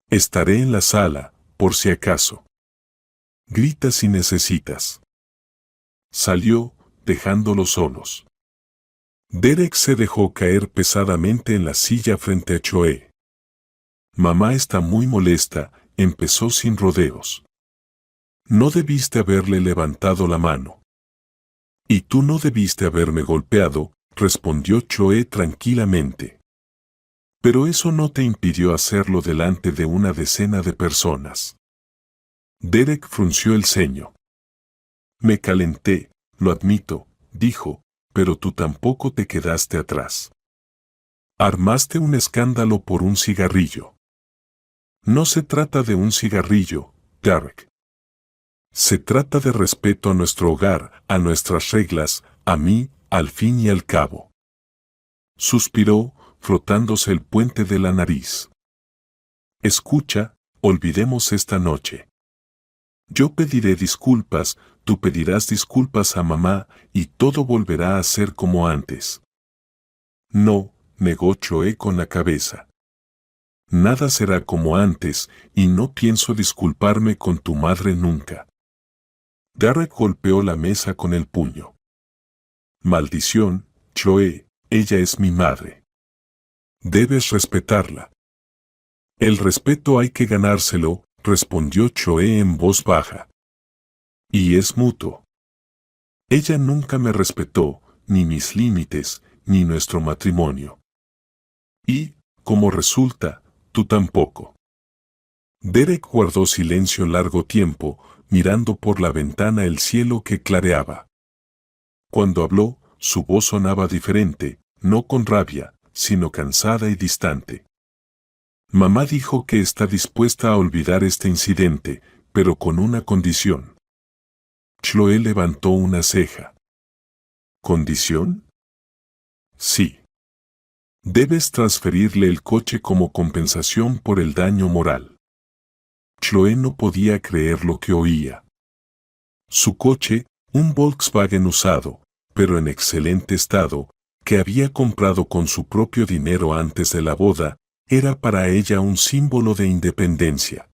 Estaré en la sala, por si acaso. Grita si necesitas. Salió, dejándolos solos. Derek se dejó caer pesadamente en la silla frente a Chloe. Mamá está muy molesta, empezó sin rodeos. No debiste haberle levantado la mano. Y tú no debiste haberme golpeado, respondió Chloe tranquilamente. Pero eso no te impidió hacerlo delante de una decena de personas. Derek frunció el ceño. Me calenté, lo admito, dijo, pero tú tampoco te quedaste atrás. Armaste un escándalo por un cigarrillo. No se trata de un cigarrillo, Derek. Se trata de respeto a nuestro hogar, a nuestras reglas, a mí, al fin y al cabo. Suspiró, frotándose el puente de la nariz. Escucha, olvidemos esta noche. Yo pediré disculpas, tú pedirás disculpas a mamá, y todo volverá a ser como antes. No, negó Chloe con la cabeza. Nada será como antes, y no pienso disculparme con tu madre nunca. Derek golpeó la mesa con el puño. Maldición, Chloe, ella es mi madre. Debes respetarla. El respeto hay que ganárselo, respondió Chloe en voz baja. Y es mutuo. Ella nunca me respetó, ni mis límites, ni nuestro matrimonio. Y, como resulta, tú tampoco. Derek guardó silencio largo tiempo, mirando por la ventana el cielo que clareaba. Cuando habló, su voz sonaba diferente, no con rabia, sino cansada y distante. Mamá dijo que está dispuesta a olvidar este incidente, pero con una condición. Chloe levantó una ceja. ¿Condición? Sí. Debes transferirle el coche como compensación por el daño moral. Chloe no podía creer lo que oía. Su coche, un Volkswagen usado, pero en excelente estado, que había comprado con su propio dinero antes de la boda, era para ella un símbolo de independencia.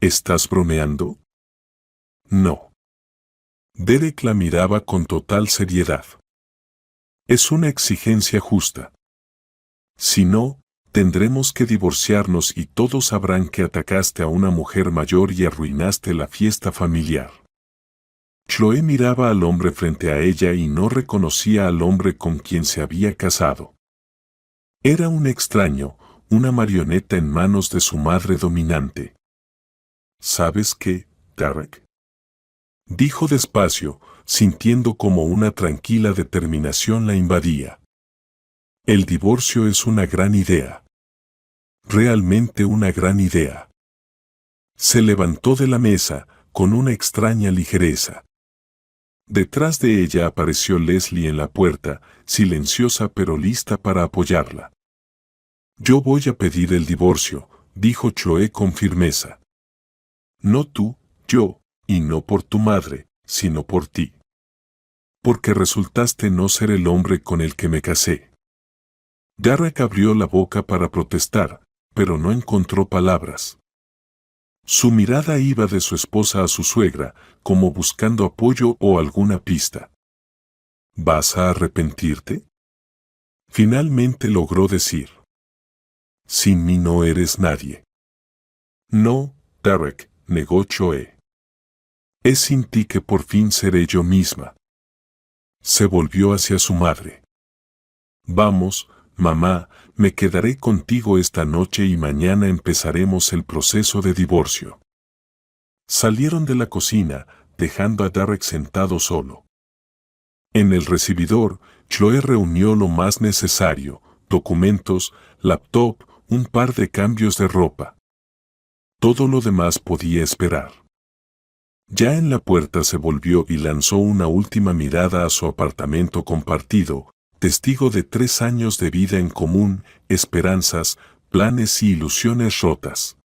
¿Estás bromeando? No. Derek la miraba con total seriedad. Es una exigencia justa. Si no, tendremos que divorciarnos y todos sabrán que atacaste a una mujer mayor y arruinaste la fiesta familiar. Chloe miraba al hombre frente a ella y no reconocía al hombre con quien se había casado. Era un extraño, una marioneta en manos de su madre dominante. ¿Sabes qué, Derek?, dijo despacio, sintiendo como una tranquila determinación la invadía. El divorcio es una gran idea. Realmente una gran idea. Se levantó de la mesa, con una extraña ligereza. Detrás de ella apareció Leslie en la puerta, silenciosa pero lista para apoyarla. Yo voy a pedir el divorcio, dijo Chloe con firmeza. No tú, yo, y no por tu madre, sino por ti. Porque resultaste no ser el hombre con el que me casé. Derek abrió la boca para protestar, pero no encontró palabras. Su mirada iba de su esposa a su suegra, como buscando apoyo o alguna pista. ¿Vas a arrepentirte?, finalmente logró decir. Sin mí no eres nadie. No, Derek, negó Chloe. Es sin ti que por fin seré yo misma. Se volvió hacia su madre. Vamos, mamá, me quedaré contigo esta noche y mañana empezaremos el proceso de divorcio. Salieron de la cocina, dejando a Derek sentado solo. En el recibidor, Chloe reunió lo más necesario: documentos, laptop, un par de cambios de ropa. Todo lo demás podía esperar. Ya en la puerta se volvió y lanzó una última mirada a su apartamento compartido, testigo de 3 años de vida en común, esperanzas, planes y ilusiones rotas.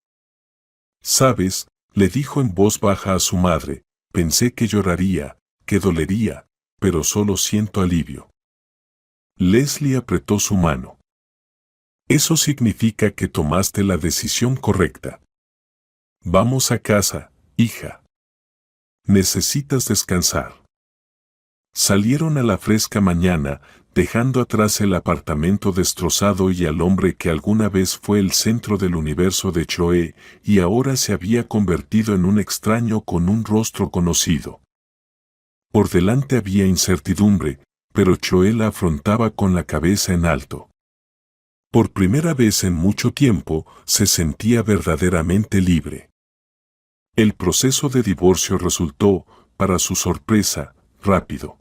¿Sabes?, le dijo en voz baja a su madre, pensé que lloraría, que dolería, pero solo siento alivio. Leslie apretó su mano. Eso significa que tomaste la decisión correcta. Vamos a casa, hija. Necesitas descansar. Salieron a la fresca mañana, dejando atrás el apartamento destrozado y al hombre que alguna vez fue el centro del universo de Chloe y ahora se había convertido en un extraño con un rostro conocido. Por delante había incertidumbre, pero Chloe la afrontaba con la cabeza en alto. Por primera vez en mucho tiempo, se sentía verdaderamente libre. El proceso de divorcio resultó, para su sorpresa, rápido.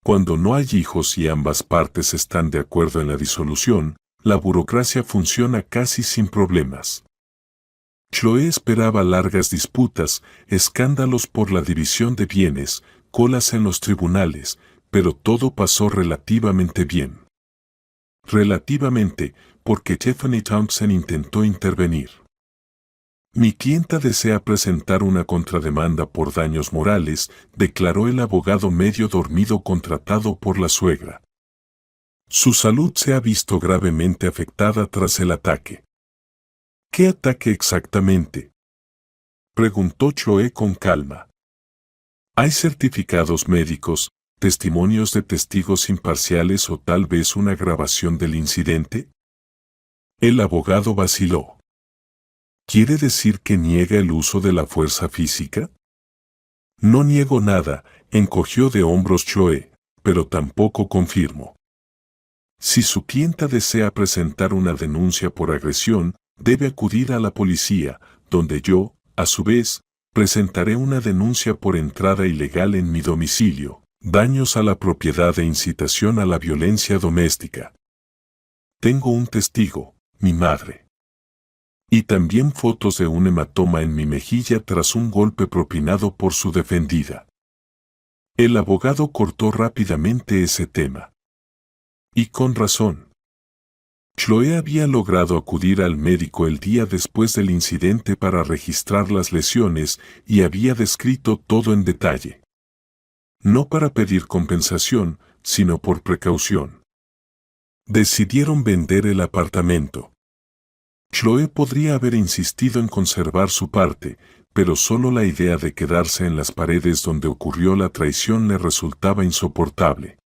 Cuando no hay hijos y ambas partes están de acuerdo en la disolución, la burocracia funciona casi sin problemas. Chloe esperaba largas disputas, escándalos por la división de bienes, colas en los tribunales, pero todo pasó relativamente bien. Relativamente, porque Tiffany Townsend intentó intervenir. Mi clienta desea presentar una contrademanda por daños morales, declaró el abogado medio dormido contratado por la suegra. Su salud se ha visto gravemente afectada tras el ataque. ¿Qué ataque exactamente?, preguntó Chloe con calma. ¿Hay certificados médicos, testimonios de testigos imparciales o tal vez una grabación del incidente? El abogado vaciló. ¿Quiere decir que niega el uso de la fuerza física? No niego nada, encogió de hombros Chloe, pero tampoco confirmo. Si su clienta desea presentar una denuncia por agresión, debe acudir a la policía, donde yo, a su vez, presentaré una denuncia por entrada ilegal en mi domicilio, daños a la propiedad e incitación a la violencia doméstica. Tengo un testigo, mi madre. Y también fotos de un hematoma en mi mejilla tras un golpe propinado por su defendida. El abogado cortó rápidamente ese tema. Y con razón. Chloe había logrado acudir al médico el día después del incidente para registrar las lesiones y había descrito todo en detalle. No para pedir compensación, sino por precaución. Decidieron vender el apartamento. Chloe podría haber insistido en conservar su parte, pero solo la idea de quedarse en las paredes donde ocurrió la traición le resultaba insoportable.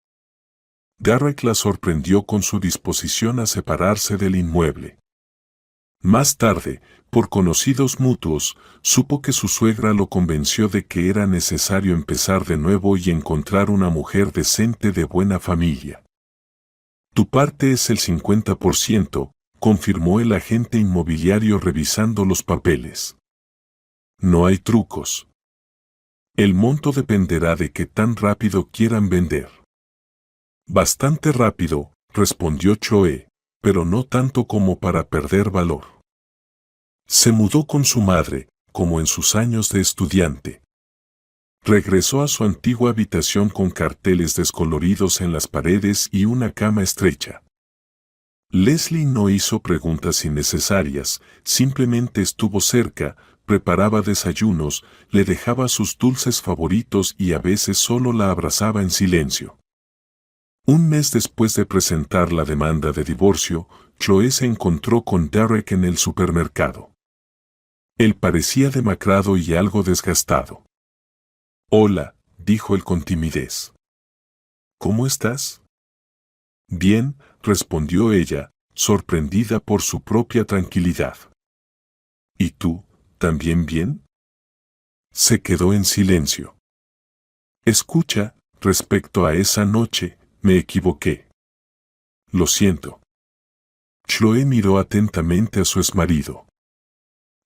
Derek la sorprendió con su disposición a separarse del inmueble. Más tarde, por conocidos mutuos, supo que su suegra lo convenció de que era necesario empezar de nuevo y encontrar una mujer decente de buena familia. Tu parte es el 50%, confirmó el agente inmobiliario revisando los papeles. No hay trucos. El monto dependerá de qué tan rápido quieran vender. Bastante rápido, respondió Chloe, pero no tanto como para perder valor. Se mudó con su madre, como en sus años de estudiante. Regresó a su antigua habitación con carteles descoloridos en las paredes y una cama estrecha. Leslie no hizo preguntas innecesarias, simplemente estuvo cerca, preparaba desayunos, le dejaba sus dulces favoritos y a veces solo la abrazaba en silencio. Un mes después de presentar la demanda de divorcio, Chloe se encontró con Derek en el supermercado. Él parecía demacrado y algo desgastado. «Hola», dijo él con timidez. «¿Cómo estás?» «Bien», respondió ella, sorprendida por su propia tranquilidad. «¿Y tú, también bien?» Se quedó en silencio. «Escucha, respecto a esa noche, me equivoqué. Lo siento». Chloe miró atentamente a su exmarido.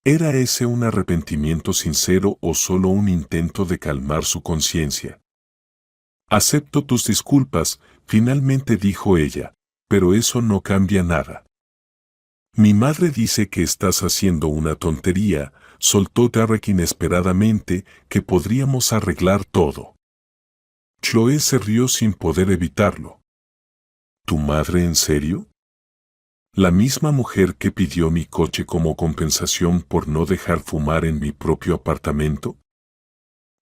¿Era ese un arrepentimiento sincero o solo un intento de calmar su conciencia? «Acepto tus disculpas», finalmente dijo ella, «pero eso no cambia nada». «Mi madre dice que estás haciendo una tontería», soltó Derek inesperadamente, «que podríamos arreglar todo». Chloe se rió sin poder evitarlo. ¿Tu madre en serio? ¿La misma mujer que pidió mi coche como compensación por no dejar fumar en mi propio apartamento?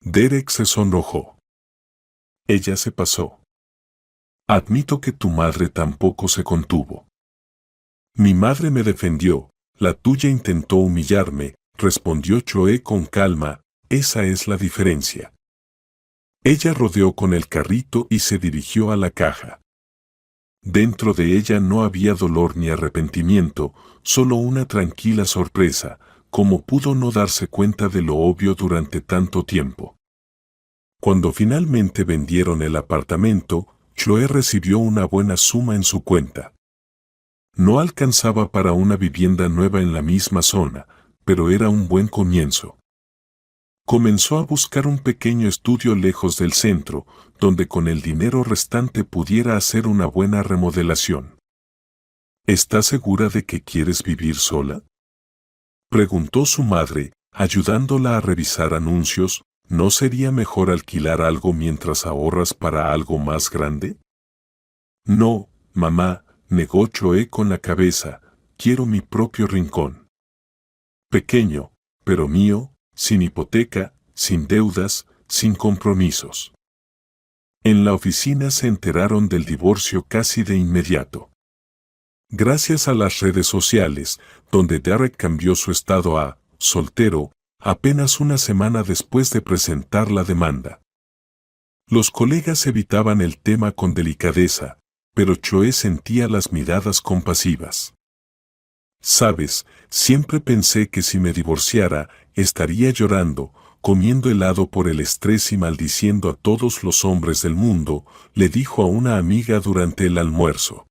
Derek se sonrojó. Ella se pasó. Admito que tu madre tampoco se contuvo. Mi madre me defendió, la tuya intentó humillarme, respondió Chloe con calma, esa es la diferencia. Ella rodeó con el carrito y se dirigió a la caja. Dentro de ella no había dolor ni arrepentimiento, solo una tranquila sorpresa, como pudo no darse cuenta de lo obvio durante tanto tiempo. Cuando finalmente vendieron el apartamento, Chloe recibió una buena suma en su cuenta. No alcanzaba para una vivienda nueva en la misma zona, pero era un buen comienzo. Comenzó a buscar un pequeño estudio lejos del centro, donde con el dinero restante pudiera hacer una buena remodelación. ¿Estás segura de que quieres vivir sola?, preguntó su madre, ayudándola a revisar anuncios. ¿No sería mejor alquilar algo mientras ahorras para algo más grande? No, mamá, negó Chloe con la cabeza, quiero mi propio rincón. Pequeño, pero mío, sin hipoteca, sin deudas, sin compromisos. En la oficina se enteraron del divorcio casi de inmediato. Gracias a las redes sociales, donde Derek cambió su estado a soltero, apenas una semana después de presentar la demanda. Los colegas evitaban el tema con delicadeza, pero Chloe sentía las miradas compasivas. Sabes, siempre pensé que si me divorciara, estaría llorando, comiendo helado por el estrés y maldiciendo a todos los hombres del mundo, le dijo a una amiga durante el almuerzo.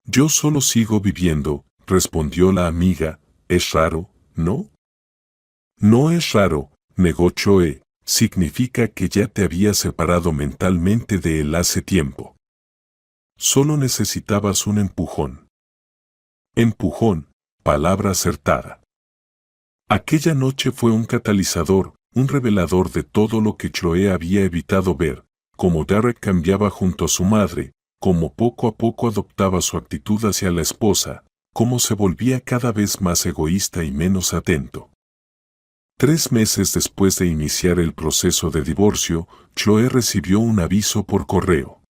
Yo solo sigo viviendo, respondió la amiga, es raro, ¿no? No es raro, negó Chloe, significa que ya te habías separado mentalmente de él hace tiempo. Solo necesitabas un empujón. Empujón, palabra acertada. Aquella noche fue un catalizador, un revelador de todo lo que Chloe había evitado ver, como Derek cambiaba junto a su madre, cómo poco a poco adoptaba su actitud hacia la esposa, cómo se volvía cada vez más egoísta y menos atento. 3 meses después de iniciar el proceso de divorcio, Chloe recibió un aviso por correo.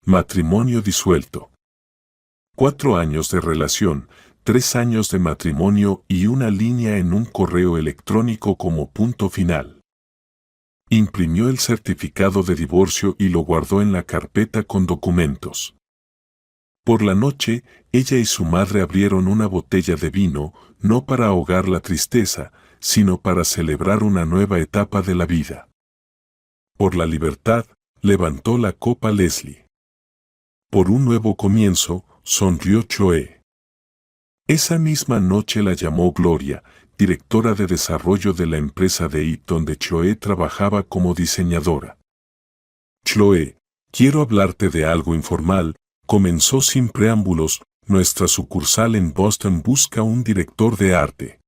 Matrimonio disuelto. 4 años de relación, 3 años de matrimonio y una línea en un correo electrónico como punto final. Imprimió el certificado de divorcio y lo guardó en la carpeta con documentos. Por la noche, ella y su madre abrieron una botella de vino, no para ahogar la tristeza, sino para celebrar una nueva etapa de la vida. Por la libertad, levantó la copa Leslie. Por un nuevo comienzo, sonrió Chloe. Esa misma noche la llamó Gloria, directora de desarrollo de la empresa de IT donde Chloe trabajaba como diseñadora. Chloe, quiero hablarte de algo informal, comenzó sin preámbulos, nuestra sucursal en Boston busca un director de arte.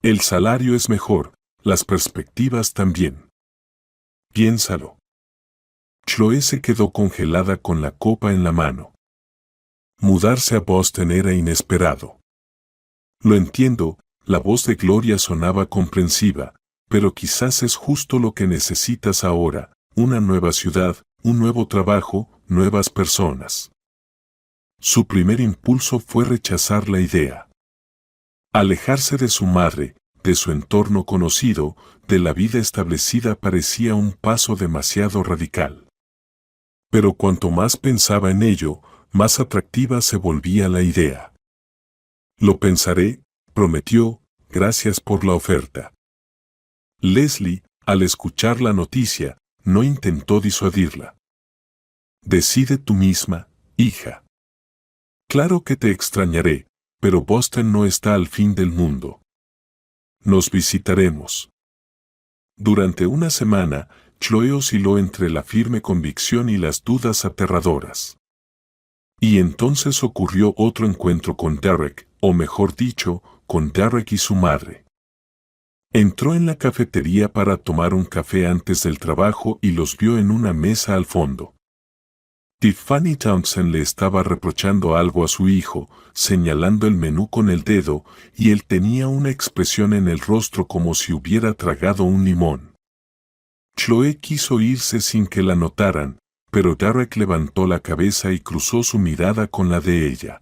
El salario es mejor, las perspectivas también. Piénsalo. Chloe se quedó congelada con la copa en la mano. Mudarse a Boston era inesperado. Lo entiendo, la voz de Gloria sonaba comprensiva, pero quizás es justo lo que necesitas ahora, una nueva ciudad, un nuevo trabajo, nuevas personas. Su primer impulso fue rechazar la idea. Alejarse de su madre, de su entorno conocido, de la vida establecida parecía un paso demasiado radical. Pero cuanto más pensaba en ello, más atractiva se volvía la idea. Lo pensaré, prometió, gracias por la oferta. Leslie, al escuchar la noticia, no intentó disuadirla. Decide tú misma, hija. Claro que te extrañaré, pero Boston no está al fin del mundo. Nos visitaremos. Durante una semana, Chloe osciló entre la firme convicción y las dudas aterradoras. Y entonces ocurrió otro encuentro con Derek, o mejor dicho, con Derek y su madre. Entró en la cafetería para tomar un café antes del trabajo y los vio en una mesa al fondo. Tiffany Townsend le estaba reprochando algo a su hijo, señalando el menú con el dedo, y él tenía una expresión en el rostro como si hubiera tragado un limón. Chloe quiso irse sin que la notaran, pero Derek levantó la cabeza y cruzó su mirada con la de ella.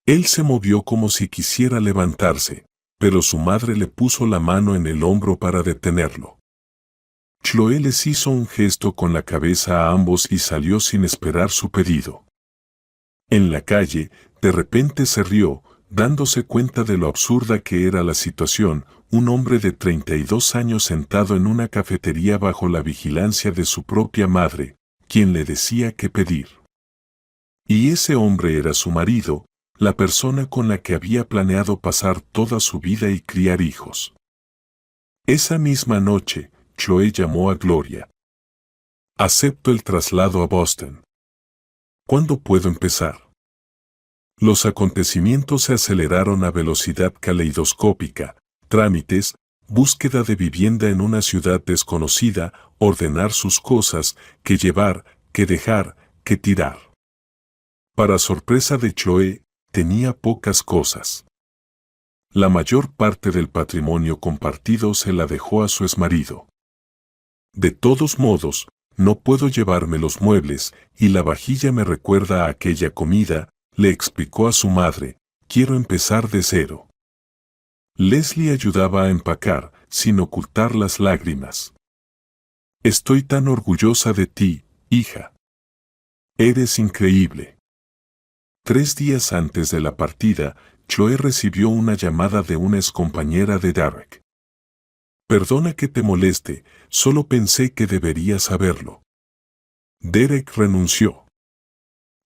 Él se movió como si quisiera levantarse, pero su madre le puso la mano en el hombro para detenerlo. Chloe les hizo un gesto con la cabeza a ambos y salió sin esperar su pedido. En la calle, de repente se rió, dándose cuenta de lo absurda que era la situación, un hombre de 32 años sentado en una cafetería bajo la vigilancia de su propia madre, quien le decía qué pedir. Y ese hombre era su marido, la persona con la que había planeado pasar toda su vida y criar hijos. Esa misma noche, Chloe llamó a Gloria. Acepto el traslado a Boston. ¿Cuándo puedo empezar? Los acontecimientos se aceleraron a velocidad caleidoscópica, trámites, búsqueda de vivienda en una ciudad desconocida, ordenar sus cosas, qué llevar, qué dejar, qué tirar. Para sorpresa de Chloe, tenía pocas cosas. La mayor parte del patrimonio compartido se la dejó a su exmarido. De todos modos, no puedo llevarme los muebles, y la vajilla me recuerda a aquella comida, le explicó a su madre, quiero empezar de cero. Leslie ayudaba a empacar, sin ocultar las lágrimas. Estoy tan orgullosa de ti, hija. Eres increíble. 3 días antes de la partida, Chloe recibió una llamada de una excompañera de Derek. Perdona que te moleste, solo pensé que deberías saberlo. Derek renunció.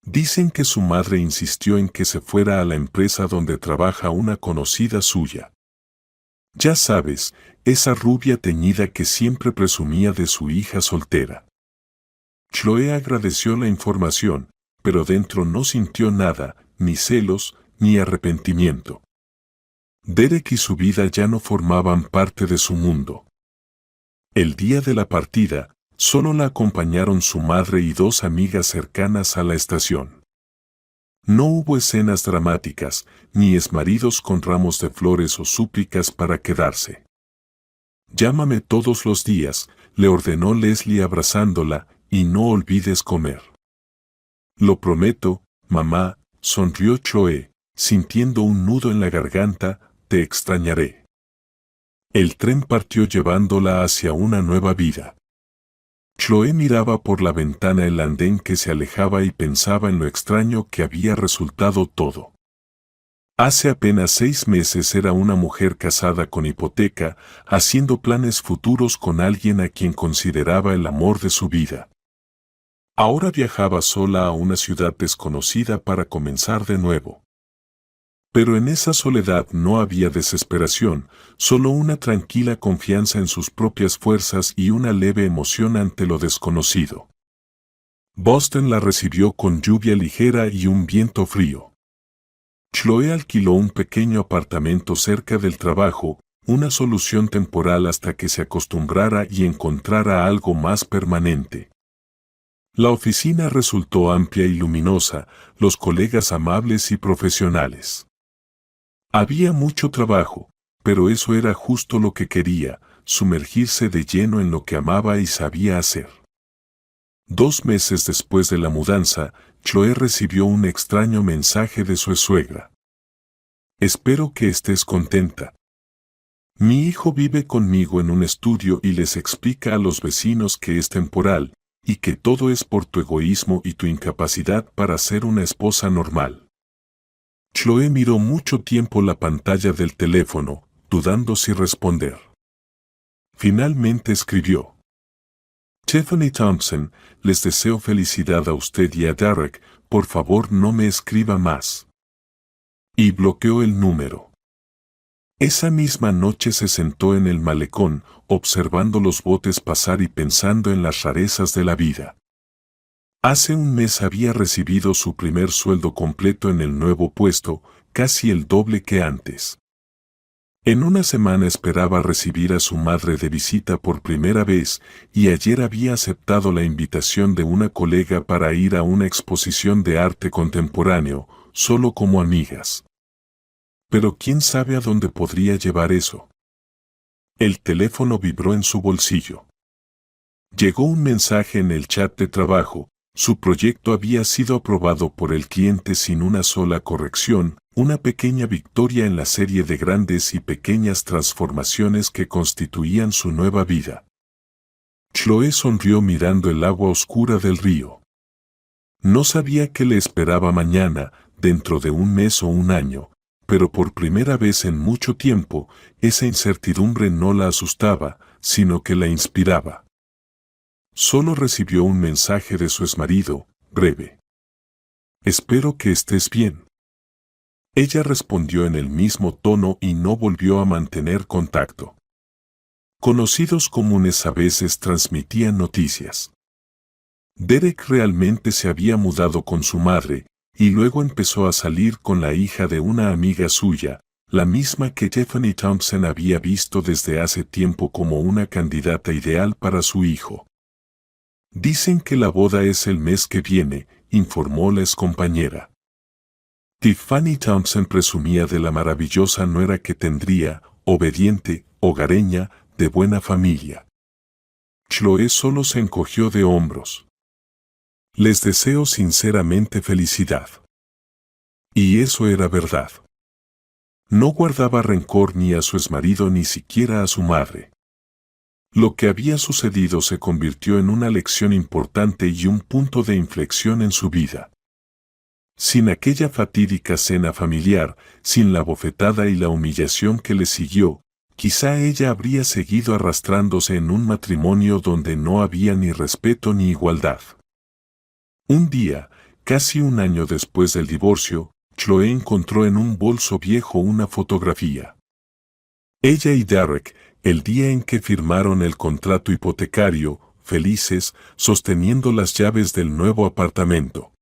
Dicen que su madre insistió en que se fuera a la empresa donde trabaja una conocida suya. Ya sabes, esa rubia teñida que siempre presumía de su hija soltera. Chloe agradeció la información, pero dentro no sintió nada, ni celos, ni arrepentimiento. Derek y su vida ya no formaban parte de su mundo. El día de la partida, Solo la acompañaron su madre y dos amigas cercanas a la estación. No hubo escenas dramáticas, ni exmaridos con ramos de flores o súplicas para quedarse. «Llámame todos los días», le ordenó Leslie abrazándola, «y no olvides comer». «Lo prometo, mamá», sonrió Chloe, sintiendo un nudo en la garganta, «te extrañaré». El tren partió llevándola hacia una nueva vida. Chloe miraba por la ventana el andén que se alejaba y pensaba en lo extraño que había resultado todo. Hace apenas 6 meses era una mujer casada con hipoteca, haciendo planes futuros con alguien a quien consideraba el amor de su vida. Ahora viajaba sola a una ciudad desconocida para comenzar de nuevo. Pero en esa soledad no había desesperación, solo una tranquila confianza en sus propias fuerzas y una leve emoción ante lo desconocido. Boston la recibió con lluvia ligera y un viento frío. Chloe alquiló un pequeño apartamento cerca del trabajo, una solución temporal hasta que se acostumbrara y encontrara algo más permanente. La oficina resultó amplia y luminosa, los colegas amables y profesionales. Había mucho trabajo, pero eso era justo lo que quería, sumergirse de lleno en lo que amaba y sabía hacer. 2 meses después de la mudanza, Chloe recibió un extraño mensaje de su suegra. «Espero que estés contenta. Mi hijo vive conmigo en un estudio y les explica a los vecinos que es temporal, y que todo es por tu egoísmo y tu incapacidad para ser una esposa normal». Chloe miró mucho tiempo la pantalla del teléfono, dudando si responder. Finalmente escribió: «Tiffany Thompson, les deseo felicidad a usted y a Derek, por favor no me escriba más». Y bloqueó el número. Esa misma noche se sentó en el malecón, observando los botes pasar y pensando en las rarezas de la vida. Hace un mes había recibido su primer sueldo completo en el nuevo puesto, casi el doble que antes. En una semana esperaba recibir a su madre de visita por primera vez, y ayer había aceptado la invitación de una colega para ir a una exposición de arte contemporáneo, solo como amigas. Pero quién sabe a dónde podría llevar eso. El teléfono vibró en su bolsillo. Llegó un mensaje en el chat de trabajo. Su proyecto había sido aprobado por el cliente sin una sola corrección, una pequeña victoria en la serie de grandes y pequeñas transformaciones que constituían su nueva vida. Chloe sonrió mirando el agua oscura del río. No sabía qué le esperaba mañana, dentro de un mes o un año, pero por primera vez en mucho tiempo, esa incertidumbre no la asustaba, sino que la inspiraba. Solo recibió un mensaje de su exmarido, breve. «Espero que estés bien». Ella respondió en el mismo tono y no volvió a mantener contacto. Conocidos comunes a veces transmitían noticias. Derek realmente se había mudado con su madre, y luego empezó a salir con la hija de una amiga suya, la misma que Tiffany Thompson había visto desde hace tiempo como una candidata ideal para su hijo. «Dicen que la boda es el mes que viene», informó la excompañera. Tiffany Thompson presumía de la maravillosa nuera que tendría, obediente, hogareña, de buena familia. Chloe solo se encogió de hombros. «Les deseo sinceramente felicidad». Y eso era verdad. No guardaba rencor ni a su exmarido ni siquiera a su madre. Lo que había sucedido se convirtió en una lección importante y un punto de inflexión en su vida. Sin aquella fatídica cena familiar, sin la bofetada y la humillación que le siguió, quizá ella habría seguido arrastrándose en un matrimonio donde no había ni respeto ni igualdad. Un día, casi un año después del divorcio, Chloe encontró en un bolso viejo una fotografía. Ella y Derek, el día en que firmaron el contrato hipotecario, felices, sosteniendo las llaves del nuevo apartamento.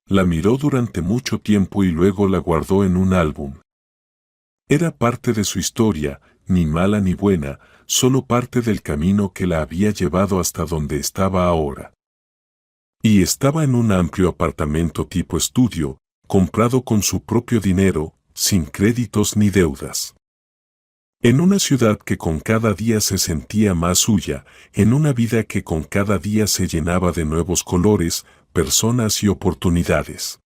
La miró durante mucho tiempo y luego la guardó en un álbum. Era parte de su historia, ni mala ni buena, solo parte del camino que la había llevado hasta donde estaba ahora. Y estaba en un amplio apartamento tipo estudio, comprado con su propio dinero, sin créditos ni deudas. En una ciudad que con cada día se sentía más suya, en una vida que con cada día se llenaba de nuevos colores, personas y oportunidades.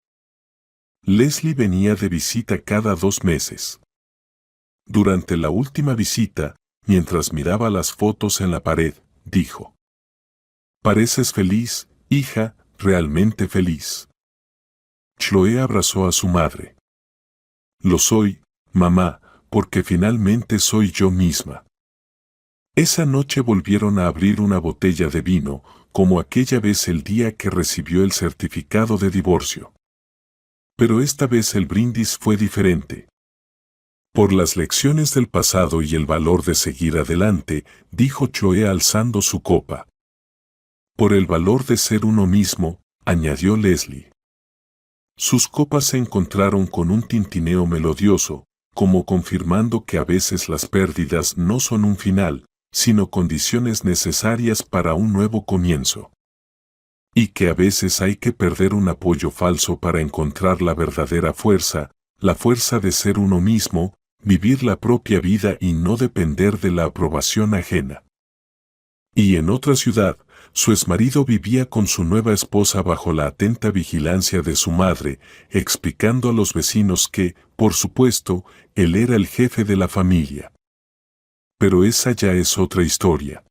Leslie venía de visita cada 2 meses. Durante la última visita, mientras miraba las fotos en la pared, dijo: «Pareces feliz, hija, realmente feliz». Chloe abrazó a su madre. «Lo soy, mamá, porque finalmente soy yo misma». Esa noche volvieron a abrir una botella de vino, como aquella vez el día que recibió el certificado de divorcio. Pero esta vez el brindis fue diferente. «Por las lecciones del pasado y el valor de seguir adelante», dijo Chloe alzando su copa. «Por el valor de ser uno mismo», añadió Leslie. Sus copas se encontraron con un tintineo melodioso, como confirmando que a veces las pérdidas no son un final, sino condiciones necesarias para un nuevo comienzo. Y que a veces hay que perder un apoyo falso para encontrar la verdadera fuerza, la fuerza de ser uno mismo, vivir la propia vida y no depender de la aprobación ajena. Y en otra ciudad, su exmarido vivía con su nueva esposa bajo la atenta vigilancia de su madre, explicando a los vecinos que, por supuesto, él era el jefe de la familia. Pero esa ya es otra historia.